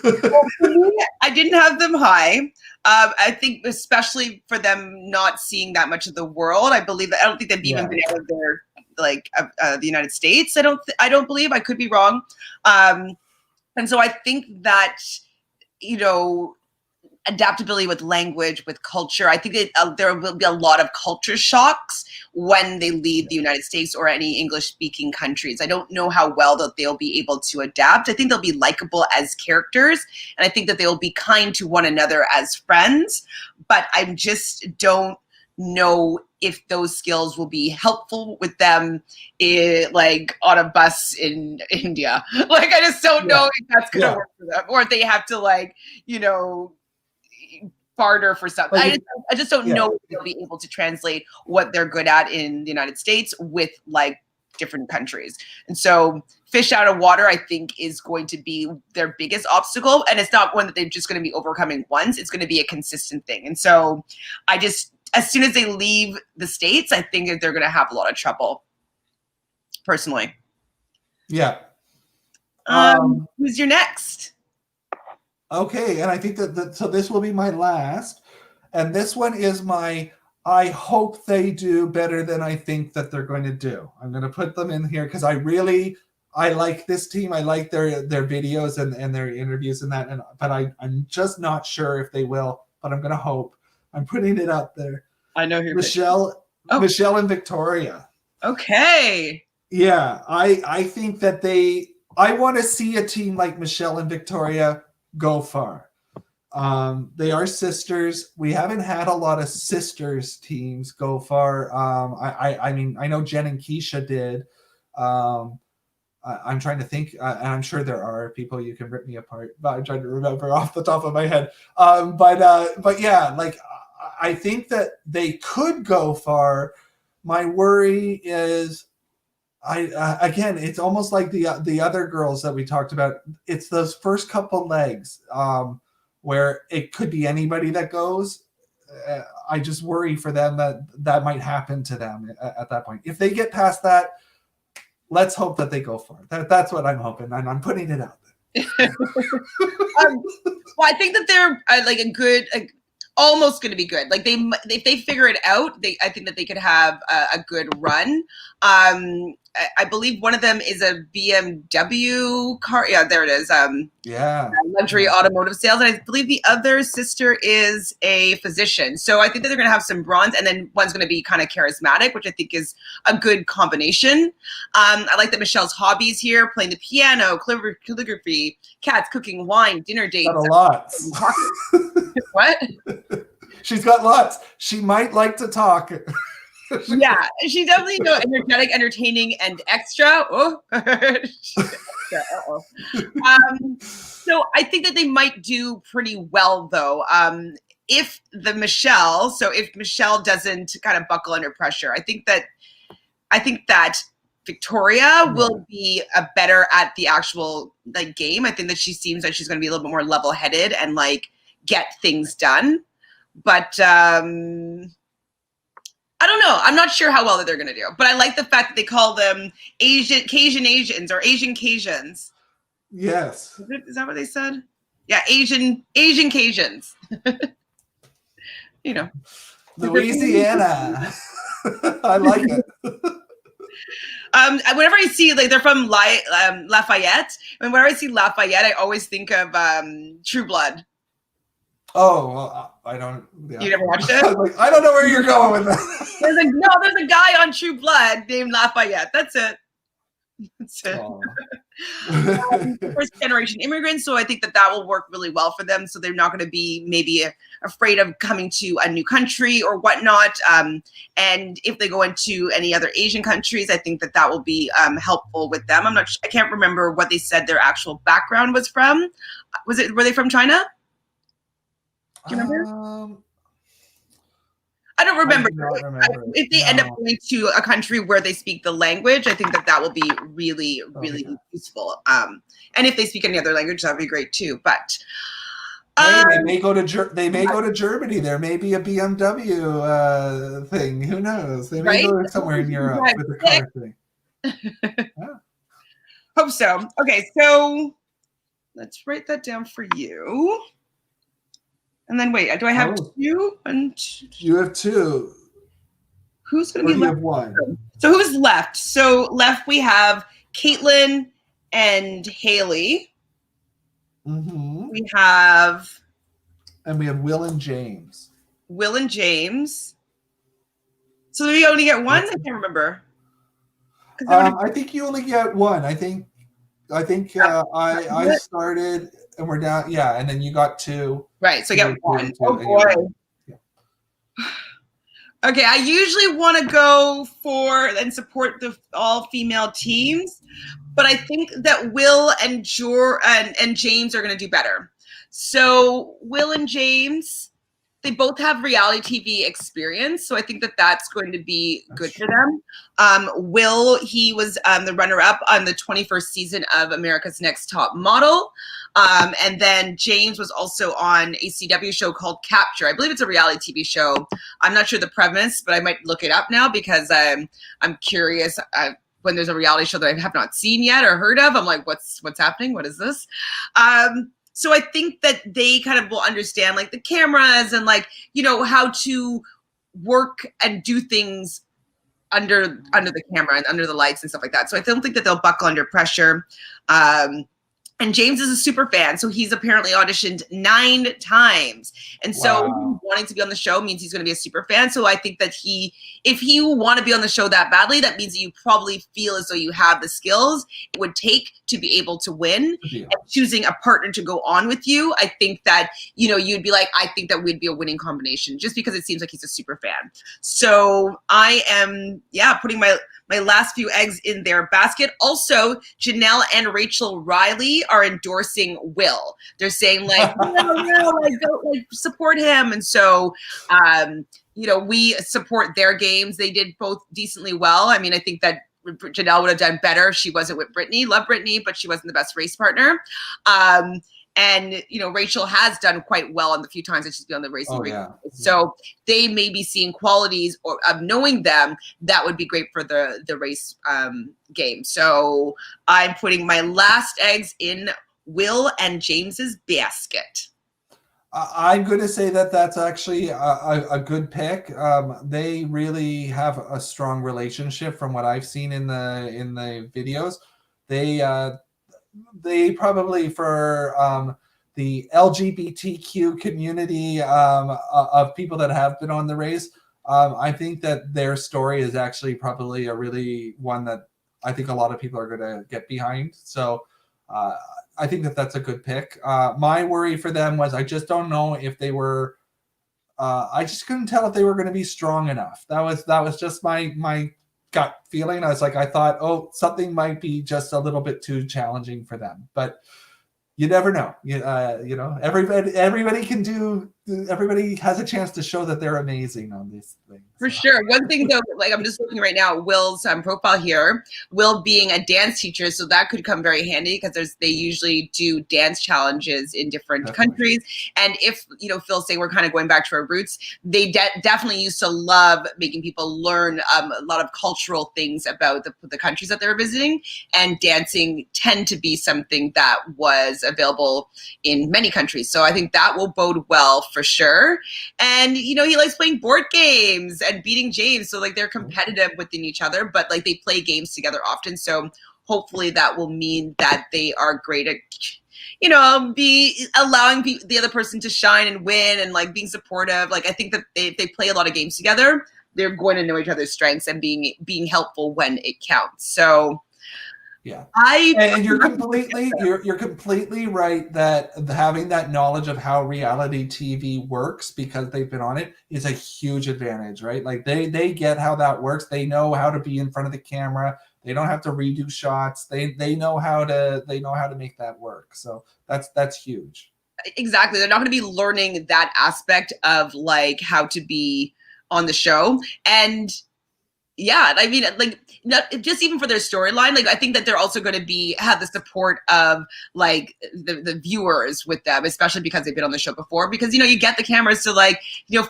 for me, I didn't have them high. I think especially for them not seeing that much of the world. I don't think they've even been out of their the United States. I don't believe. I could be wrong. And so I think that adaptability with language, with culture. I think that there will be a lot of culture shocks when they leave the United States or any English-speaking countries. I don't know how well that they'll be able to adapt. I think they'll be likable as characters, and I think that they will be kind to one another as friends, but I just don't know if those skills will be helpful with them like on a bus in India. Like, I just don't know if that's going to work for them, or if they have to, like, you know, barter for something. I just don't know if they'll be able to translate what they're good at in the United States with like different countries. And so fish out of water, I think, is going to be their biggest obstacle. And it's not one that they're just going to be overcoming once. It's going to be a consistent thing. And so I just, as soon as they leave the States, I think that they're going to have a lot of trouble, personally. Yeah. Who's your next? Okay, and I think that so this will be my last, and this one is my, I hope they do better than I think that they're going to do. I'm going to put them in here because I like this team. I like their videos and their interviews and that, but I'm just not sure if they will, but I'm going to hope. I'm putting it out there. I know who Michelle and Victoria. Okay. Yeah, I think that I want to see a team like Michelle and Victoria go far. They are sisters. We haven't had a lot of sisters teams go far. I mean, I know Jen and Keisha did. I'm trying to think, and I'm sure there are people, you can rip me apart, but I'm trying to remember off the top of my head. But yeah, like, I think that they could go far. My worry is, again, it's almost like the other girls that we talked about. It's those first couple legs where it could be anybody that goes. I just worry for them that might happen to them at that point. If they get past that, let's hope that they go far. That's what I'm hoping, and I'm putting it out there. Well, I think that they're like a good. Almost going to be good. Like, if they figure it out, I think that they could have a good run. I believe one of them is a BMW car. Yeah, there it is. Luxury automotive sales. And I believe the other sister is a physician. So I think that they're going to have some bronze, and then one's going to be kind of charismatic, which I think is a good combination. I like that Michelle's hobbies here: playing the piano, calligraphy, cats, cooking, wine, dinner dates. Got a lot. What? She's got lots. She might like to talk. Yeah, she definitely energetic, entertaining, and extra. Oh. So I think that they might do pretty well, though. If Michelle doesn't kind of buckle under pressure, I think that Victoria will be better at the actual like game. I think that she seems like she's going to be a little bit more level-headed and like get things done. But I don't know. I'm not sure how well that they're going to do. But I like the fact that they call them Cajun Asians or Asian Cajuns. Yes. Is that what they said? Yeah, Asian Cajuns. You know. Louisiana. I like it. Whenever I see, like, they're from Lafayette, and whenever I see Lafayette, I always think of True Blood. Oh, well, I don't. Yeah. You never watched it? I don't know where you're going with that. There's a guy on True Blood named Lafayette. That's it. First generation immigrants, so I think that will work really well for them. So they're not going to be maybe afraid of coming to a new country or whatnot. And if they go into any other Asian countries, I think that will be helpful with them. I can't remember what they said their actual background was from. Were they from China? Do you remember? I don't remember. If they end up going to a country where they speak the language, I think that will be really, really useful. And if they speak any other language, that'd be great too. But they may go to Germany. There may be a BMW thing. Who knows? They may go somewhere in Europe with a car thing. Yeah. Hope so. Okay, so let's write that down for you. And then wait, do I have two? You have two. Who's going to be left? You have one. So who's left? So left we have Caitlin and Haley. Mm-hmm. We have And we have Will and James. Will and James. So do we only get one? I can't remember. I think you only get one. I think I started and we're down. Yeah, and then you got two. Right, so you get one. Two, oh boy. Yeah. Okay, I usually want to go for and support the all-female teams, but I think that Will and James are going to do better. So Will and James, they both have reality TV experience, so I think that that's going to be good for them. Will, he was the runner-up on the 21st season of America's Next Top Model. And then James was also on a CW show called Capture. I believe it's a reality TV show. I'm not sure the premise, but I might look it up now because I'm curious. When there's a reality show that I have not seen yet or heard of, I'm like, what's happening? What is this? So I think that they kind of will understand like the cameras and like, how to work and do things under the camera and under the lights and stuff like that. So I don't think that they'll buckle under pressure. And James is a super fan, so he's apparently auditioned 9 times. And so wanting to be on the show means he's going to be a super fan. So I think that if you want to be on the show that badly, that means that you probably feel as though you have the skills it would take to be able to win. Yeah. And choosing a partner to go on with you, I think that, you'd be like, I think that we'd be a winning combination just because it seems like he's a super fan. So I am, putting my last few eggs in their basket. Also, Janelle and Rachel Riley are endorsing Will. They're saying like, go support him. And so, we support their games. They did both decently well. I mean, I think that Janelle would have done better if she wasn't with Brittany. Love Brittany, but she wasn't the best race partner. And, Rachel has done quite well on the few times that she's been on the racing. So they may be seeing qualities of knowing them that would be great for the race game. So I'm putting my last eggs in Will and James's basket. I'm going to say that that's actually a good pick. They really have a strong relationship from what I've seen in the videos. They probably for the LGBTQ community of people that have been on the race, I think that their story is actually probably a really one that I think a lot of people are going to get behind. So I think that that's a good pick. My worry for them was I just don't know if they were. I just couldn't tell if they were going to be strong enough. That was just my gut feeling. I thought, something might be just a little bit too challenging for them, but you never know. Everybody can do. Everybody has a chance to show that they're amazing on these things. For sure. One thing though, like I'm just looking right now, Will's profile here, Will being a dance teacher, so that could come very handy because they usually do dance challenges in different countries. And if, Phil saying we're kind of going back to our roots, they definitely used to love making people learn a lot of cultural things about the countries that they were visiting, and dancing tend to be something that was available in many countries. So I think that will bode well for sure. And, he likes playing board games and beating James. So like they're competitive within each other, but like they play games together often. So hopefully that will mean that they are great at, be allowing the other person to shine and win and like being supportive. Like I think that if they play a lot of games together, they're going to know each other's strengths and being helpful when it counts. So yeah, and you're completely right that having that knowledge of how reality TV works because they've been on it is a huge advantage, right? Like they get how that works. They know how to be in front of the camera. They don't have to redo shots. They know how to make that work. So that's huge. Exactly. They're not going to be learning that aspect of like how to be on the show. And yeah, I mean, like, not just even for their storyline, like I think that they're also going to have the support of like the viewers with them, especially because they've been on the show before. Because you get the cameras to like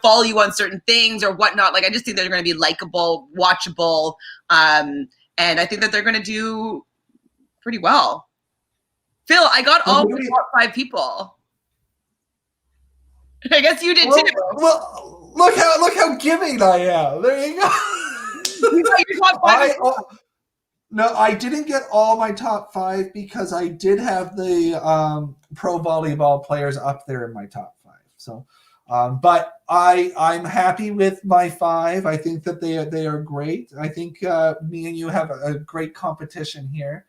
follow you on certain things or whatnot. Like I just think they're going to be likable, watchable, and I think that they're going to do pretty well. Phil, I got all the top 5 people. I guess you did too. Well, look how giving I am. There you go. No, I didn't get all my top 5 because I did have the pro volleyball players up there in my top 5. So, but I'm happy with my 5. I think that they are great. I think me and you have a great competition here.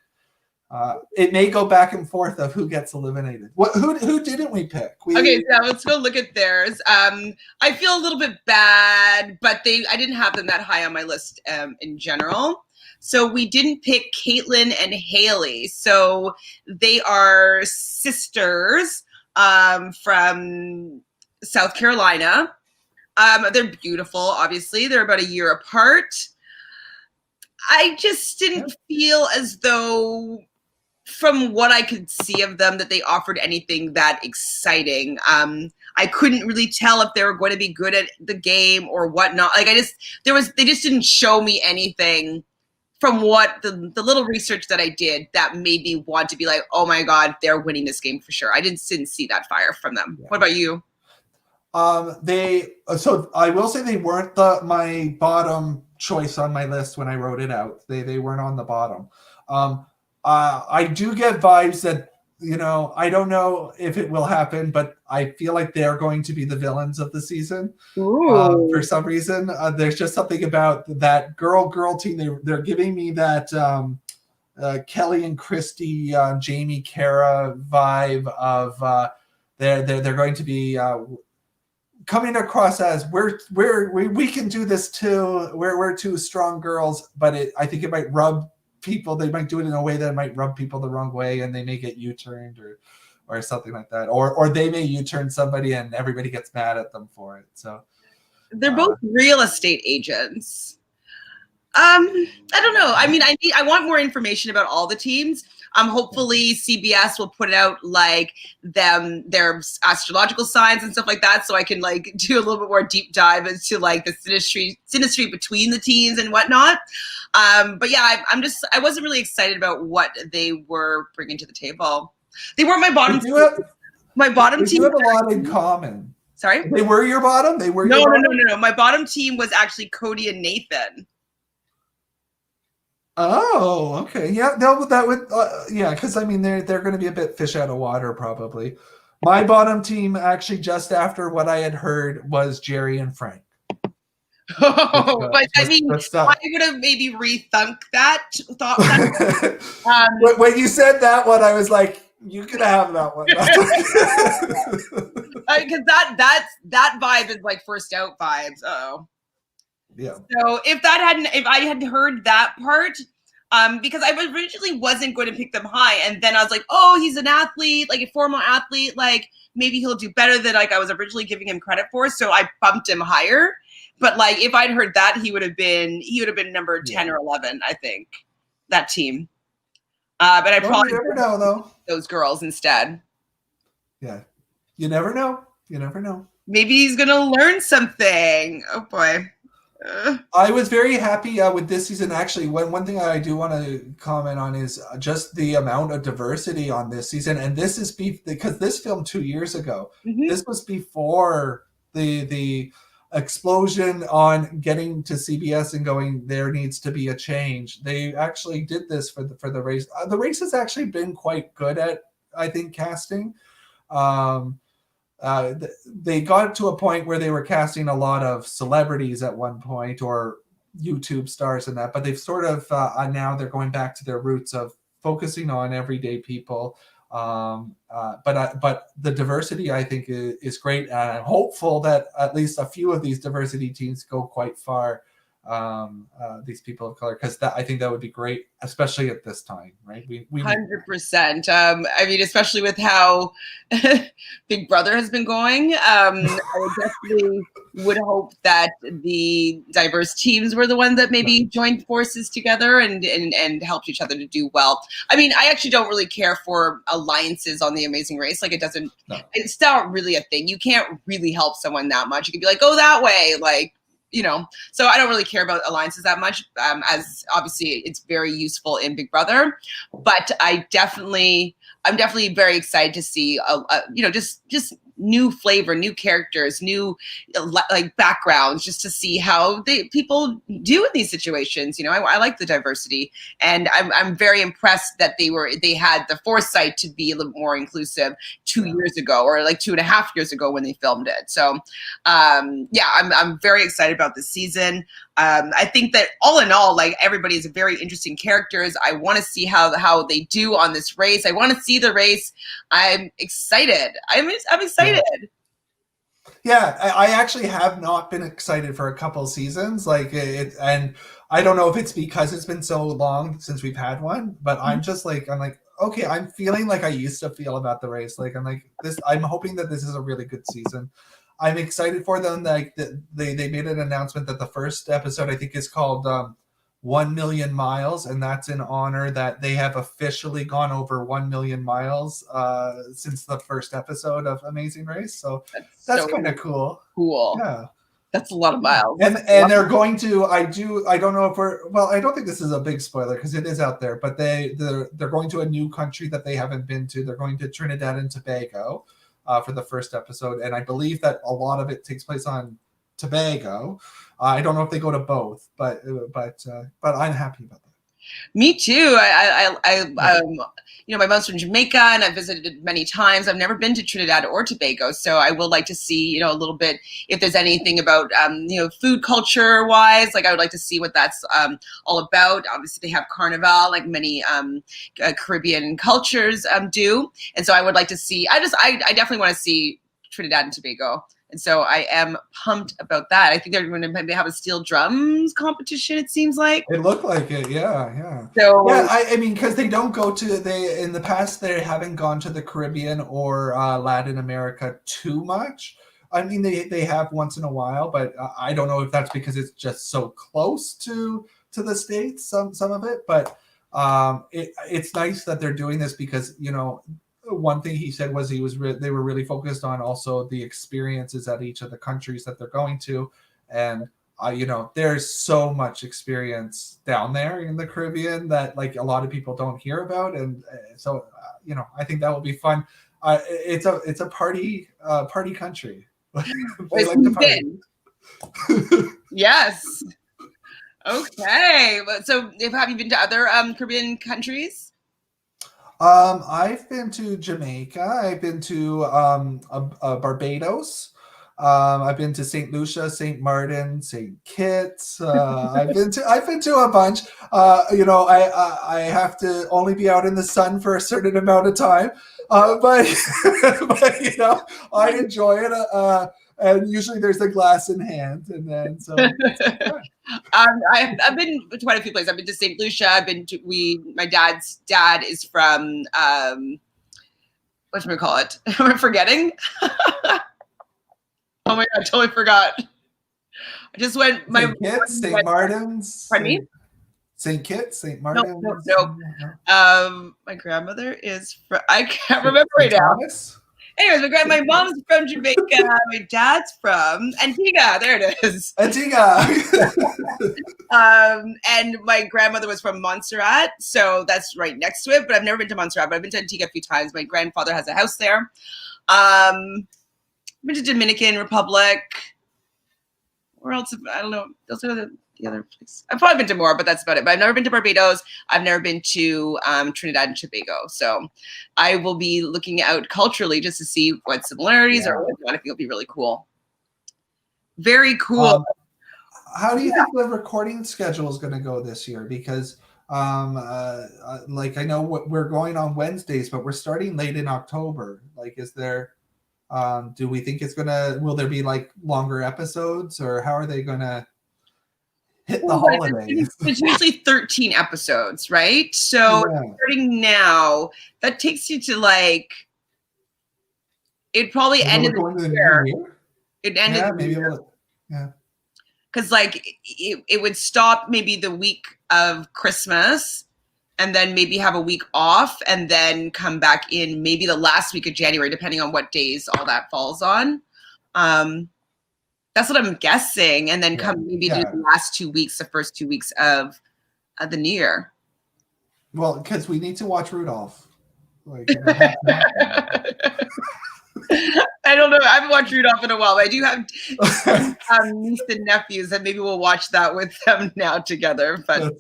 It may go back and forth of who gets eliminated. Who didn't we pick? Okay, so let's go look at theirs. I feel a little bit bad, but I didn't have them that high on my list in general. So we didn't pick Caitlin and Haley. So they are sisters from South Carolina. They're beautiful, obviously. They're about a year apart. I just didn't feel as though, from what I could see of them, that they offered anything that exciting. I couldn't really tell if they were going to be good at the game or whatnot. Like they just didn't show me anything from what the little research that I did that made me want to be like, oh my God, they're winning this game for sure. I didn't see that fire from them. Yeah. What about you? So I will say they weren't my bottom choice on my list when I wrote it out. They weren't on the bottom. I do get vibes that, I don't know if it will happen, but I feel like they're going to be the villains of the season. For some reason. There's just something about that girl team. They're giving me that Kelly and Christy, Jamie, Kara vibe of they're going to be coming across as we can do this too. We're two strong girls, but I think it might rub people. They might do it in a way that might rub people the wrong way, and they may get U-turned or something like that, or they may U-turn somebody and everybody gets mad at them for it. So they're both real estate agents. I don't know. I mean, I want more information about all the teams. Hopefully CBS will put out like their astrological signs and stuff like that, so I can like do a little bit more deep dive into like the synastry between the teams and whatnot. But yeah, I wasn't really excited about what they were bringing to the table. They weren't my bottom team. My bottom team. We have a lot in common. Sorry? They were your bottom? They were your bottom? No. My bottom team was actually Cody and Nathan. Oh, okay. Yeah, that would yeah, because I mean they're going to be a bit fish out of water probably. My bottom team actually just after what I had heard was Jerry and Frank. Oh, but I mean, I would have maybe thought that. When you said that one, I was like, you could have that one. Because that vibe is like first out vibes. Oh. Yeah. So if I had heard that part, because I originally wasn't going to pick them high, and then I was like, oh, he's an athlete, like a former athlete, like maybe he'll do better than like I was originally giving him credit for. So I bumped him higher. But like if I'd heard that, he would have been number 10 or 11, I think, that team. But I probably never know though. Those girls instead. Yeah, you never know. You never know. Maybe he's gonna learn something. Oh boy. I was very happy with this season. Actually, one thing I do want to comment on is just the amount of diversity on this season. And this is because this filmed 2 years ago. Mm-hmm. This was before the explosion on getting to CBS and going, there needs to be a change. They actually did this for the race. The race has actually been quite good at, I think, casting. They got to a point where they were casting a lot of celebrities at one point or YouTube stars and that, but they've sort of now they're going back to their roots of focusing on everyday people. But the diversity, I think, is great. And I'm hopeful that at least a few of these diversity teams go quite far. These people of color, because I think that would be great, especially at this time, right? We 100%. I mean, especially with how Big Brother has been going, I definitely would hope that the diverse teams were the ones that maybe joined forces together and helped each other to do well. I mean, I actually don't really care for alliances on The Amazing Race. Like, it's not really a thing. You can't really help someone that much. You can be like, go that way, like. So I don't really care about alliances that much, as obviously it's very useful in Big Brother. But I'm definitely very excited to see, just new flavor, new characters, new like backgrounds, just to see how people do in these situations. You know, I like the diversity, and I'm very impressed that they had the foresight to be a little more inclusive 2 years ago, or like 2.5 years ago when they filmed it. So yeah, I'm very excited about this season. I think that all in all, like, everybody is very interesting characters. I want to see how they do on this race. I want to see the race. I'm excited. I'm excited. Yeah, I actually have not been excited for a couple seasons. Like it, and I don't know if it's because it's been so long since we've had one, but I'm like, okay, I'm feeling like I used to feel about the race. Like I'm like this. I'm hoping that this is a really good season. I'm excited for them. Like they made an announcement that the first episode, I think, is called 1,000,000 miles, and that's in honor that they have officially gone over 1,000,000 miles since the first episode of Amazing Race. So that's kind of cool. Cool. Yeah. That's a lot of miles. And they're going to, I don't know if I don't think this is a big spoiler because it is out there, but they're going to a new country that they haven't been to. They're going to Trinidad and Tobago for the first episode. And I believe that a lot of it takes place on Tobago. I don't know if they go to both, but I'm happy about that. Me too. My mom's from Jamaica, and I've visited many times. I've never been to Trinidad or Tobago, so I would like to see, a little bit if there's anything about, food culture wise. Like, I would like to see what that's all about. Obviously, they have Carnival, like many Caribbean cultures do, and so I would like to see. I definitely want to see Trinidad and Tobago. And so I am pumped about that. I think they're going to maybe have a steel drums competition, it seems like. It looked like it, yeah. So yeah, I mean, because they don't go to in the past they haven't gone to the Caribbean or Latin America too much. I mean, they have once in a while, but I don't know if that's because it's just so close to the States, some of it. But it's nice that they're doing this because one thing he said was they were really focused on also the experiences at each of the countries that they're going to, and there's so much experience down there in the Caribbean that like a lot of people don't hear about, and so I think that will be fun. It's a party country. They like to party. Yes. Okay. So have you been to other Caribbean countries? I've been to Jamaica. I've been to Barbados. I've been to St. Lucia, St. Martin, St. Kitts. I've been to a bunch. I have to only be out in the sun for a certain amount of time. But I enjoy it. And usually there's a glass in hand, and then so. I've been to quite a few places. I've been to St. Lucia. I've been to my dad's dad is from whatchamacallit? Am I forgetting? Oh my god, I totally forgot. I just went St. Kitts, St. Martin's. Pardon me? St. Kitts, St. Martin's. No. My grandmother is from, I can't remember right now. Anyways, my mom's from Jamaica. My dad's from Antigua. There it is. Antigua. And my grandmother was from Montserrat, so that's right next to it. But I've never been to Montserrat, but I've been to Antigua a few times. My grandfather has a house there. I've been to Dominican Republic. Where else? I don't know. Those are the other place. I've probably been to more, but that's about it. But I've never been to Barbados. I've never been to Trinidad and Tobago. So I will be looking out culturally just to see what similarities or what I think will be really cool. Very cool. How do you think the recording schedule is going to go this year? Because like I know we're going on Wednesdays, but we're starting late in October. Like, is there do we think will there be like longer episodes, or how are they going to hit the holidays? It's usually 13 episodes, right? So starting now, that takes you to like, it probably ended the year. It ended the year. Yeah. Because like it would stop maybe the week of Christmas, and then maybe have a week off, and then come back in maybe the last week of January, depending on what days all that falls on. That's what I'm guessing, and then come maybe do the last 2 weeks, the first 2 weeks of the new year. Well, because we need to watch Rudolph. Like, I don't watched Rudolph in a while, but I do have niece and nephews, and maybe we'll watch that with them now together. But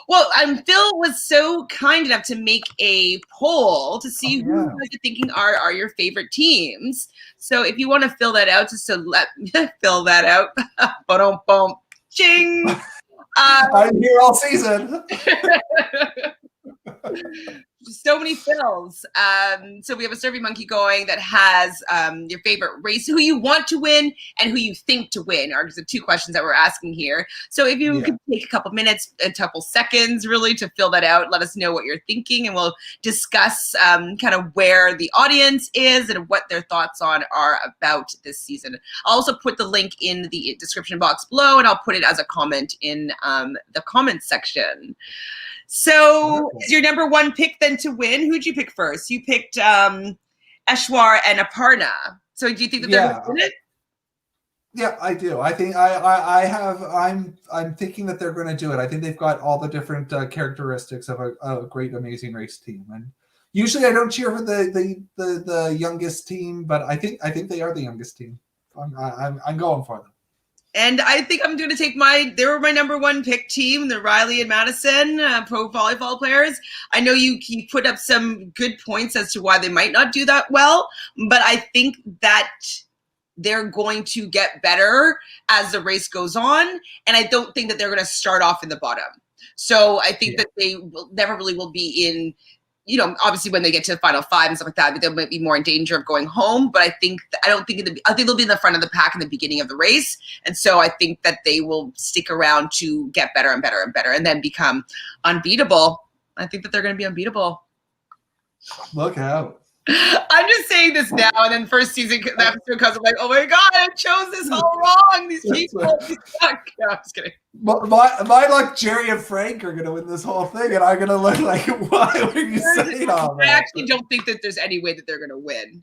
well, Phil was so kind enough to make a poll to see who you guys are thinking are your favorite teams. So if you want to fill that out, just to let fill that out. Boom, boom, ching. I'm here all season. So many fills. So we have a Survey Monkey going that has your favorite race, who you want to win, and who you think to win are the two questions that we're asking here. So if you could take a couple minutes, a couple seconds really to fill that out, let us know what you're thinking, and we'll discuss kind of where the audience is and what their thoughts are about this season. I'll also put the link in the description box below, and I'll put it as a comment in the comments section. So is your number one pick then to win? Who'd you pick first? You picked Eshwar and Aparna. So do you think that they're going to win it? Yeah, I do. I think I'm thinking that they're going to do it. I think they've got all the different characteristics of a great Amazing Race team. And usually I don't cheer for the youngest team, but I think they are the youngest team. I'm going for them. And I think I'm going to take they were my number one pick team, the Riley and Madison pro volleyball players. I know you put up some good points as to why they might not do that well, but I think that they're going to get better as the race goes on. And I don't think that they're going to start off in the bottom. So I think that they never really will be in, obviously when they get to the final five and stuff like that, they might be more in danger of going home. But I think they'll be in the front of the pack in the beginning of the race. And so I think that they will stick around to get better and better and better and then become unbeatable. I think that they're going to be unbeatable. Look out. I'm just saying this now, and then first season episode comes, I'm like, oh my God, I chose this all wrong. These people suck. No, I'm just kidding. My luck, Jerry and Frank are going to win this whole thing, and I'm going to look like, why were you saying all that? I actually don't think that there's any way that they're going to win.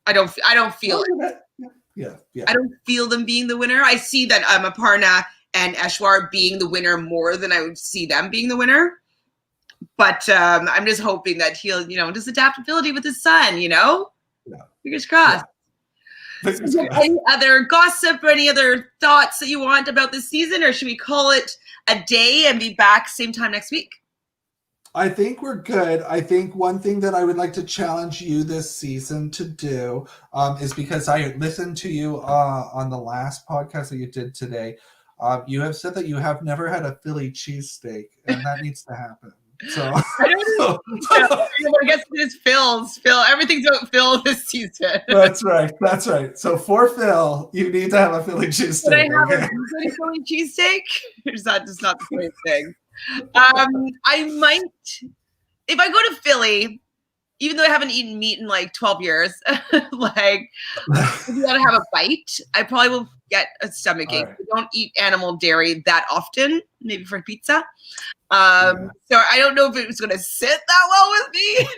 I don't feel it. Yeah. I don't feel them being the winner. I see that Aparna and Eshwar being the winner more than I would see them being the winner. But I'm just hoping that he'll, just adaptability with his son, Fingers crossed. Yeah. So any other gossip or any other thoughts that you want about this season, or should we call it a day and be back same time next week? I think we're good. I think one thing that I would like to challenge you this season to do is, because I listened to you on the last podcast that you did today. You have said that you have never had a Philly cheesesteak, and that needs to happen. So I guess it is Phil's. Phil, everything's about Phil this season. That's right. So for Phil, you need to have a Philly cheesesteak. Can I have a Philly cheesesteak? Or is that just not the same thing? I might, if I go to Philly, even though I haven't eaten meat in like 12 years, if you gotta have a bite, I probably will get a stomach ache. Right. I don't eat animal dairy that often, maybe for pizza. So I don't know if it was going to sit that well with me.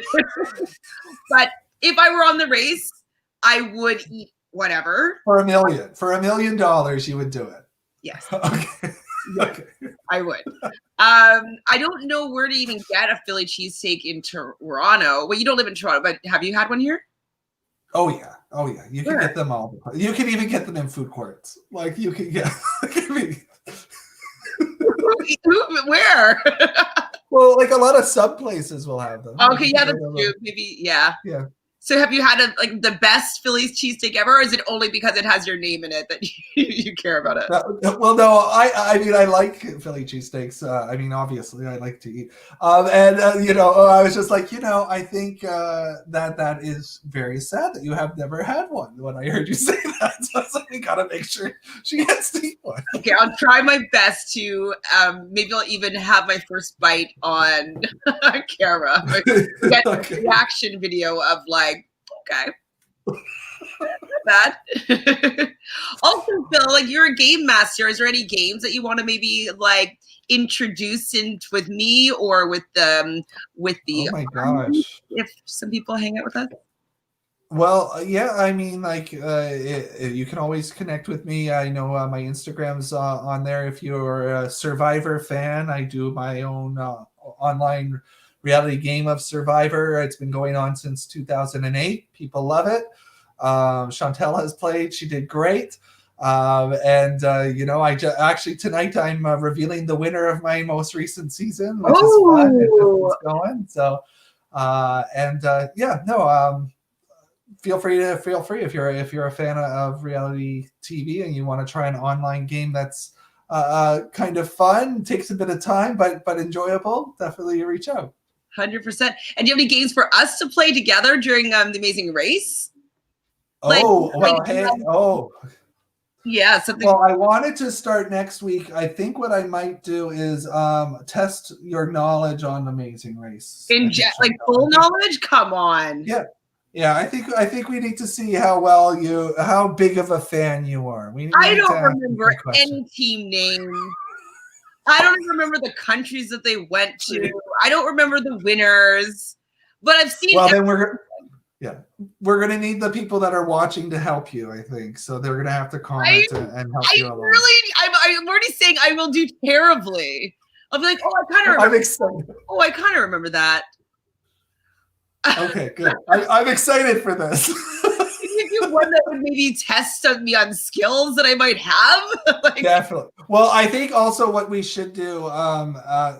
But if I were on the race, I would eat whatever. For $1 million, you would do it. Yes. Okay. Okay. I would. I don't know where to even get a Philly cheesesteak in Toronto. Well, you don't live in Toronto, but have you had one here? Oh yeah. You can get them all. You can even get them in food courts. Like you can get. Where? Well, like a lot of sub places will have them. Okay, yeah, that's true. Maybe, yeah. Yeah. So have you had the best Philly's cheesesteak ever, or is it only because it has your name in it that you care about it? Well, no, I mean, I like Philly cheesesteaks. I mean, obviously, I like to eat. I was just like, I think that is very sad that you have never had one when I heard you say that. So I was like, we got to make sure she gets to eat one. Okay, I'll try my best to, maybe I'll even have my first bite on camera. Get a reaction video of okay. Not bad. Also, Phil, you're a game master. Is there any games that you want to maybe introduce with me or with the Oh my gosh. If some people hang out with us? Well, yeah, I mean, you can always connect with me. I know my Instagram's on there. If you're a Survivor fan, I do my own online reality game of Survivor. It's been going on since 2008. People love it. Chantele has played. She did great. Actually tonight I'm revealing the winner of my most recent season, which is fun. It's going. So, feel free if you're a fan of reality TV and you want to try an online game that's kind of fun, takes a bit of time, but enjoyable. Definitely reach out. 100%. And do you have any games for us to play together during the Amazing Race? Yeah, something. Well, I wanted to start next week. I think what I might do is test your knowledge on Amazing Race. Full knowledge? Come on. Yeah. I think we need to see how big of a fan you are. I don't remember any team names. I don't even remember the countries that they went to. I don't remember the winners. But I've seen. Well, then we're going to need the people that are watching to help you, I think. So they're going to have to comment and help you along. I'm already saying I will do terribly. I'll be like, I kind of remember. I'm excited. I kind of remember that. Okay, good. I'm excited for this. If you one that would maybe test me on skills that I might have. Definitely. Well, I think also what we should do,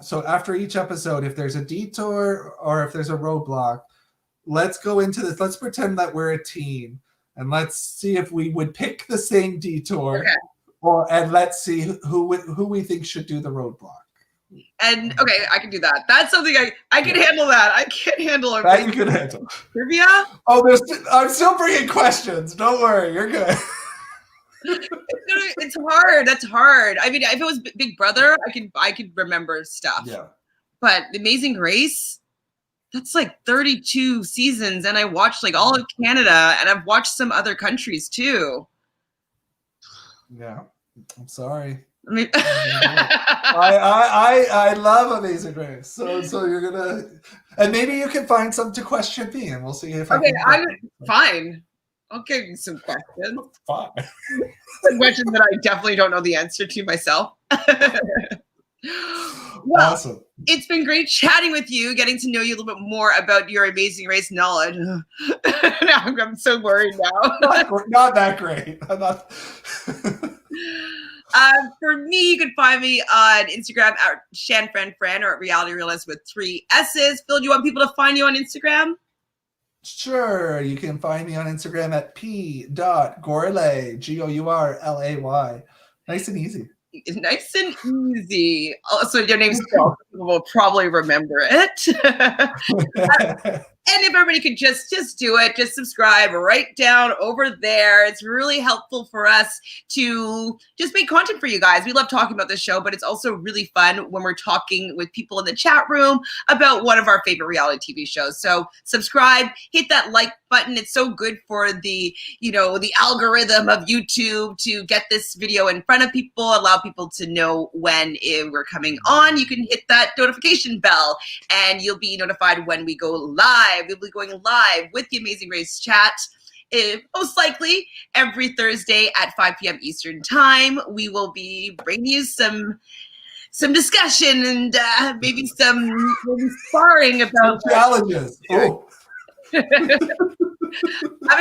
so after each episode, if there's a detour or if there's a roadblock, let's go into this. Let's pretend that we're a team, and let's see if we would pick the same detour, and let's see who we think should do the roadblock. And I can do that. That's something I can handle. That I can't handle. That you can handle. Trivia. I'm still bringing questions. Don't worry, you're good. It's hard. That's hard. I mean, if it was Big Brother, I could remember stuff. Yeah. But The Amazing Race. That's like 32 seasons, and I watched all of Canada, and I've watched some other countries too. Yeah, I'm sorry. I mean, I love Amazing Race, so you're gonna, and maybe you can find some to question me, and we'll see if I can. I'm fine. I'll give you some questions. Fine. Some questions that I definitely don't know the answer to myself. Well, awesome. It's been great chatting with you, getting to know you a little bit more about your Amazing Race knowledge. Now I'm so worried now. Not that great. I'm not. For me, you can find me on Instagram at ShanFranFran or at Reality Realnesss with 3 S's. Phil, do you want people to find you on Instagram? Sure. You can find me on Instagram at p.gourlay, Gourlay. Nice and easy. Nice and easy. Also, your name's Phil. People will probably remember it. And if everybody could just do it, just subscribe right down over there. It's really helpful for us to just make content for you guys. We love talking about this show, but it's also really fun when we're talking with people in the chat room about one of our favorite reality TV shows. So subscribe, hit that like button. It's so good for the algorithm of YouTube to get this video in front of people, allow people to know when we're coming on. You can hit that notification bell and you'll be notified when we go live. We'll be going live with the Amazing Race chat, most likely every Thursday at 5 p.m. Eastern time. We will be bringing you some discussion and maybe some sparring about challenges. Oh. I'm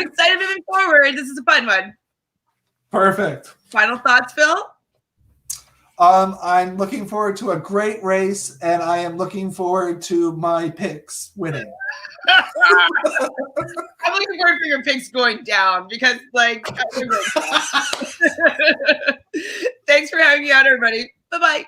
excited moving forward. This is a fun one. Perfect. Final thoughts, Phil? I'm looking forward to a great race, and I am looking forward to my picks winning. I'm looking forward to your picks going down because, thanks for having me on, everybody. Bye-bye.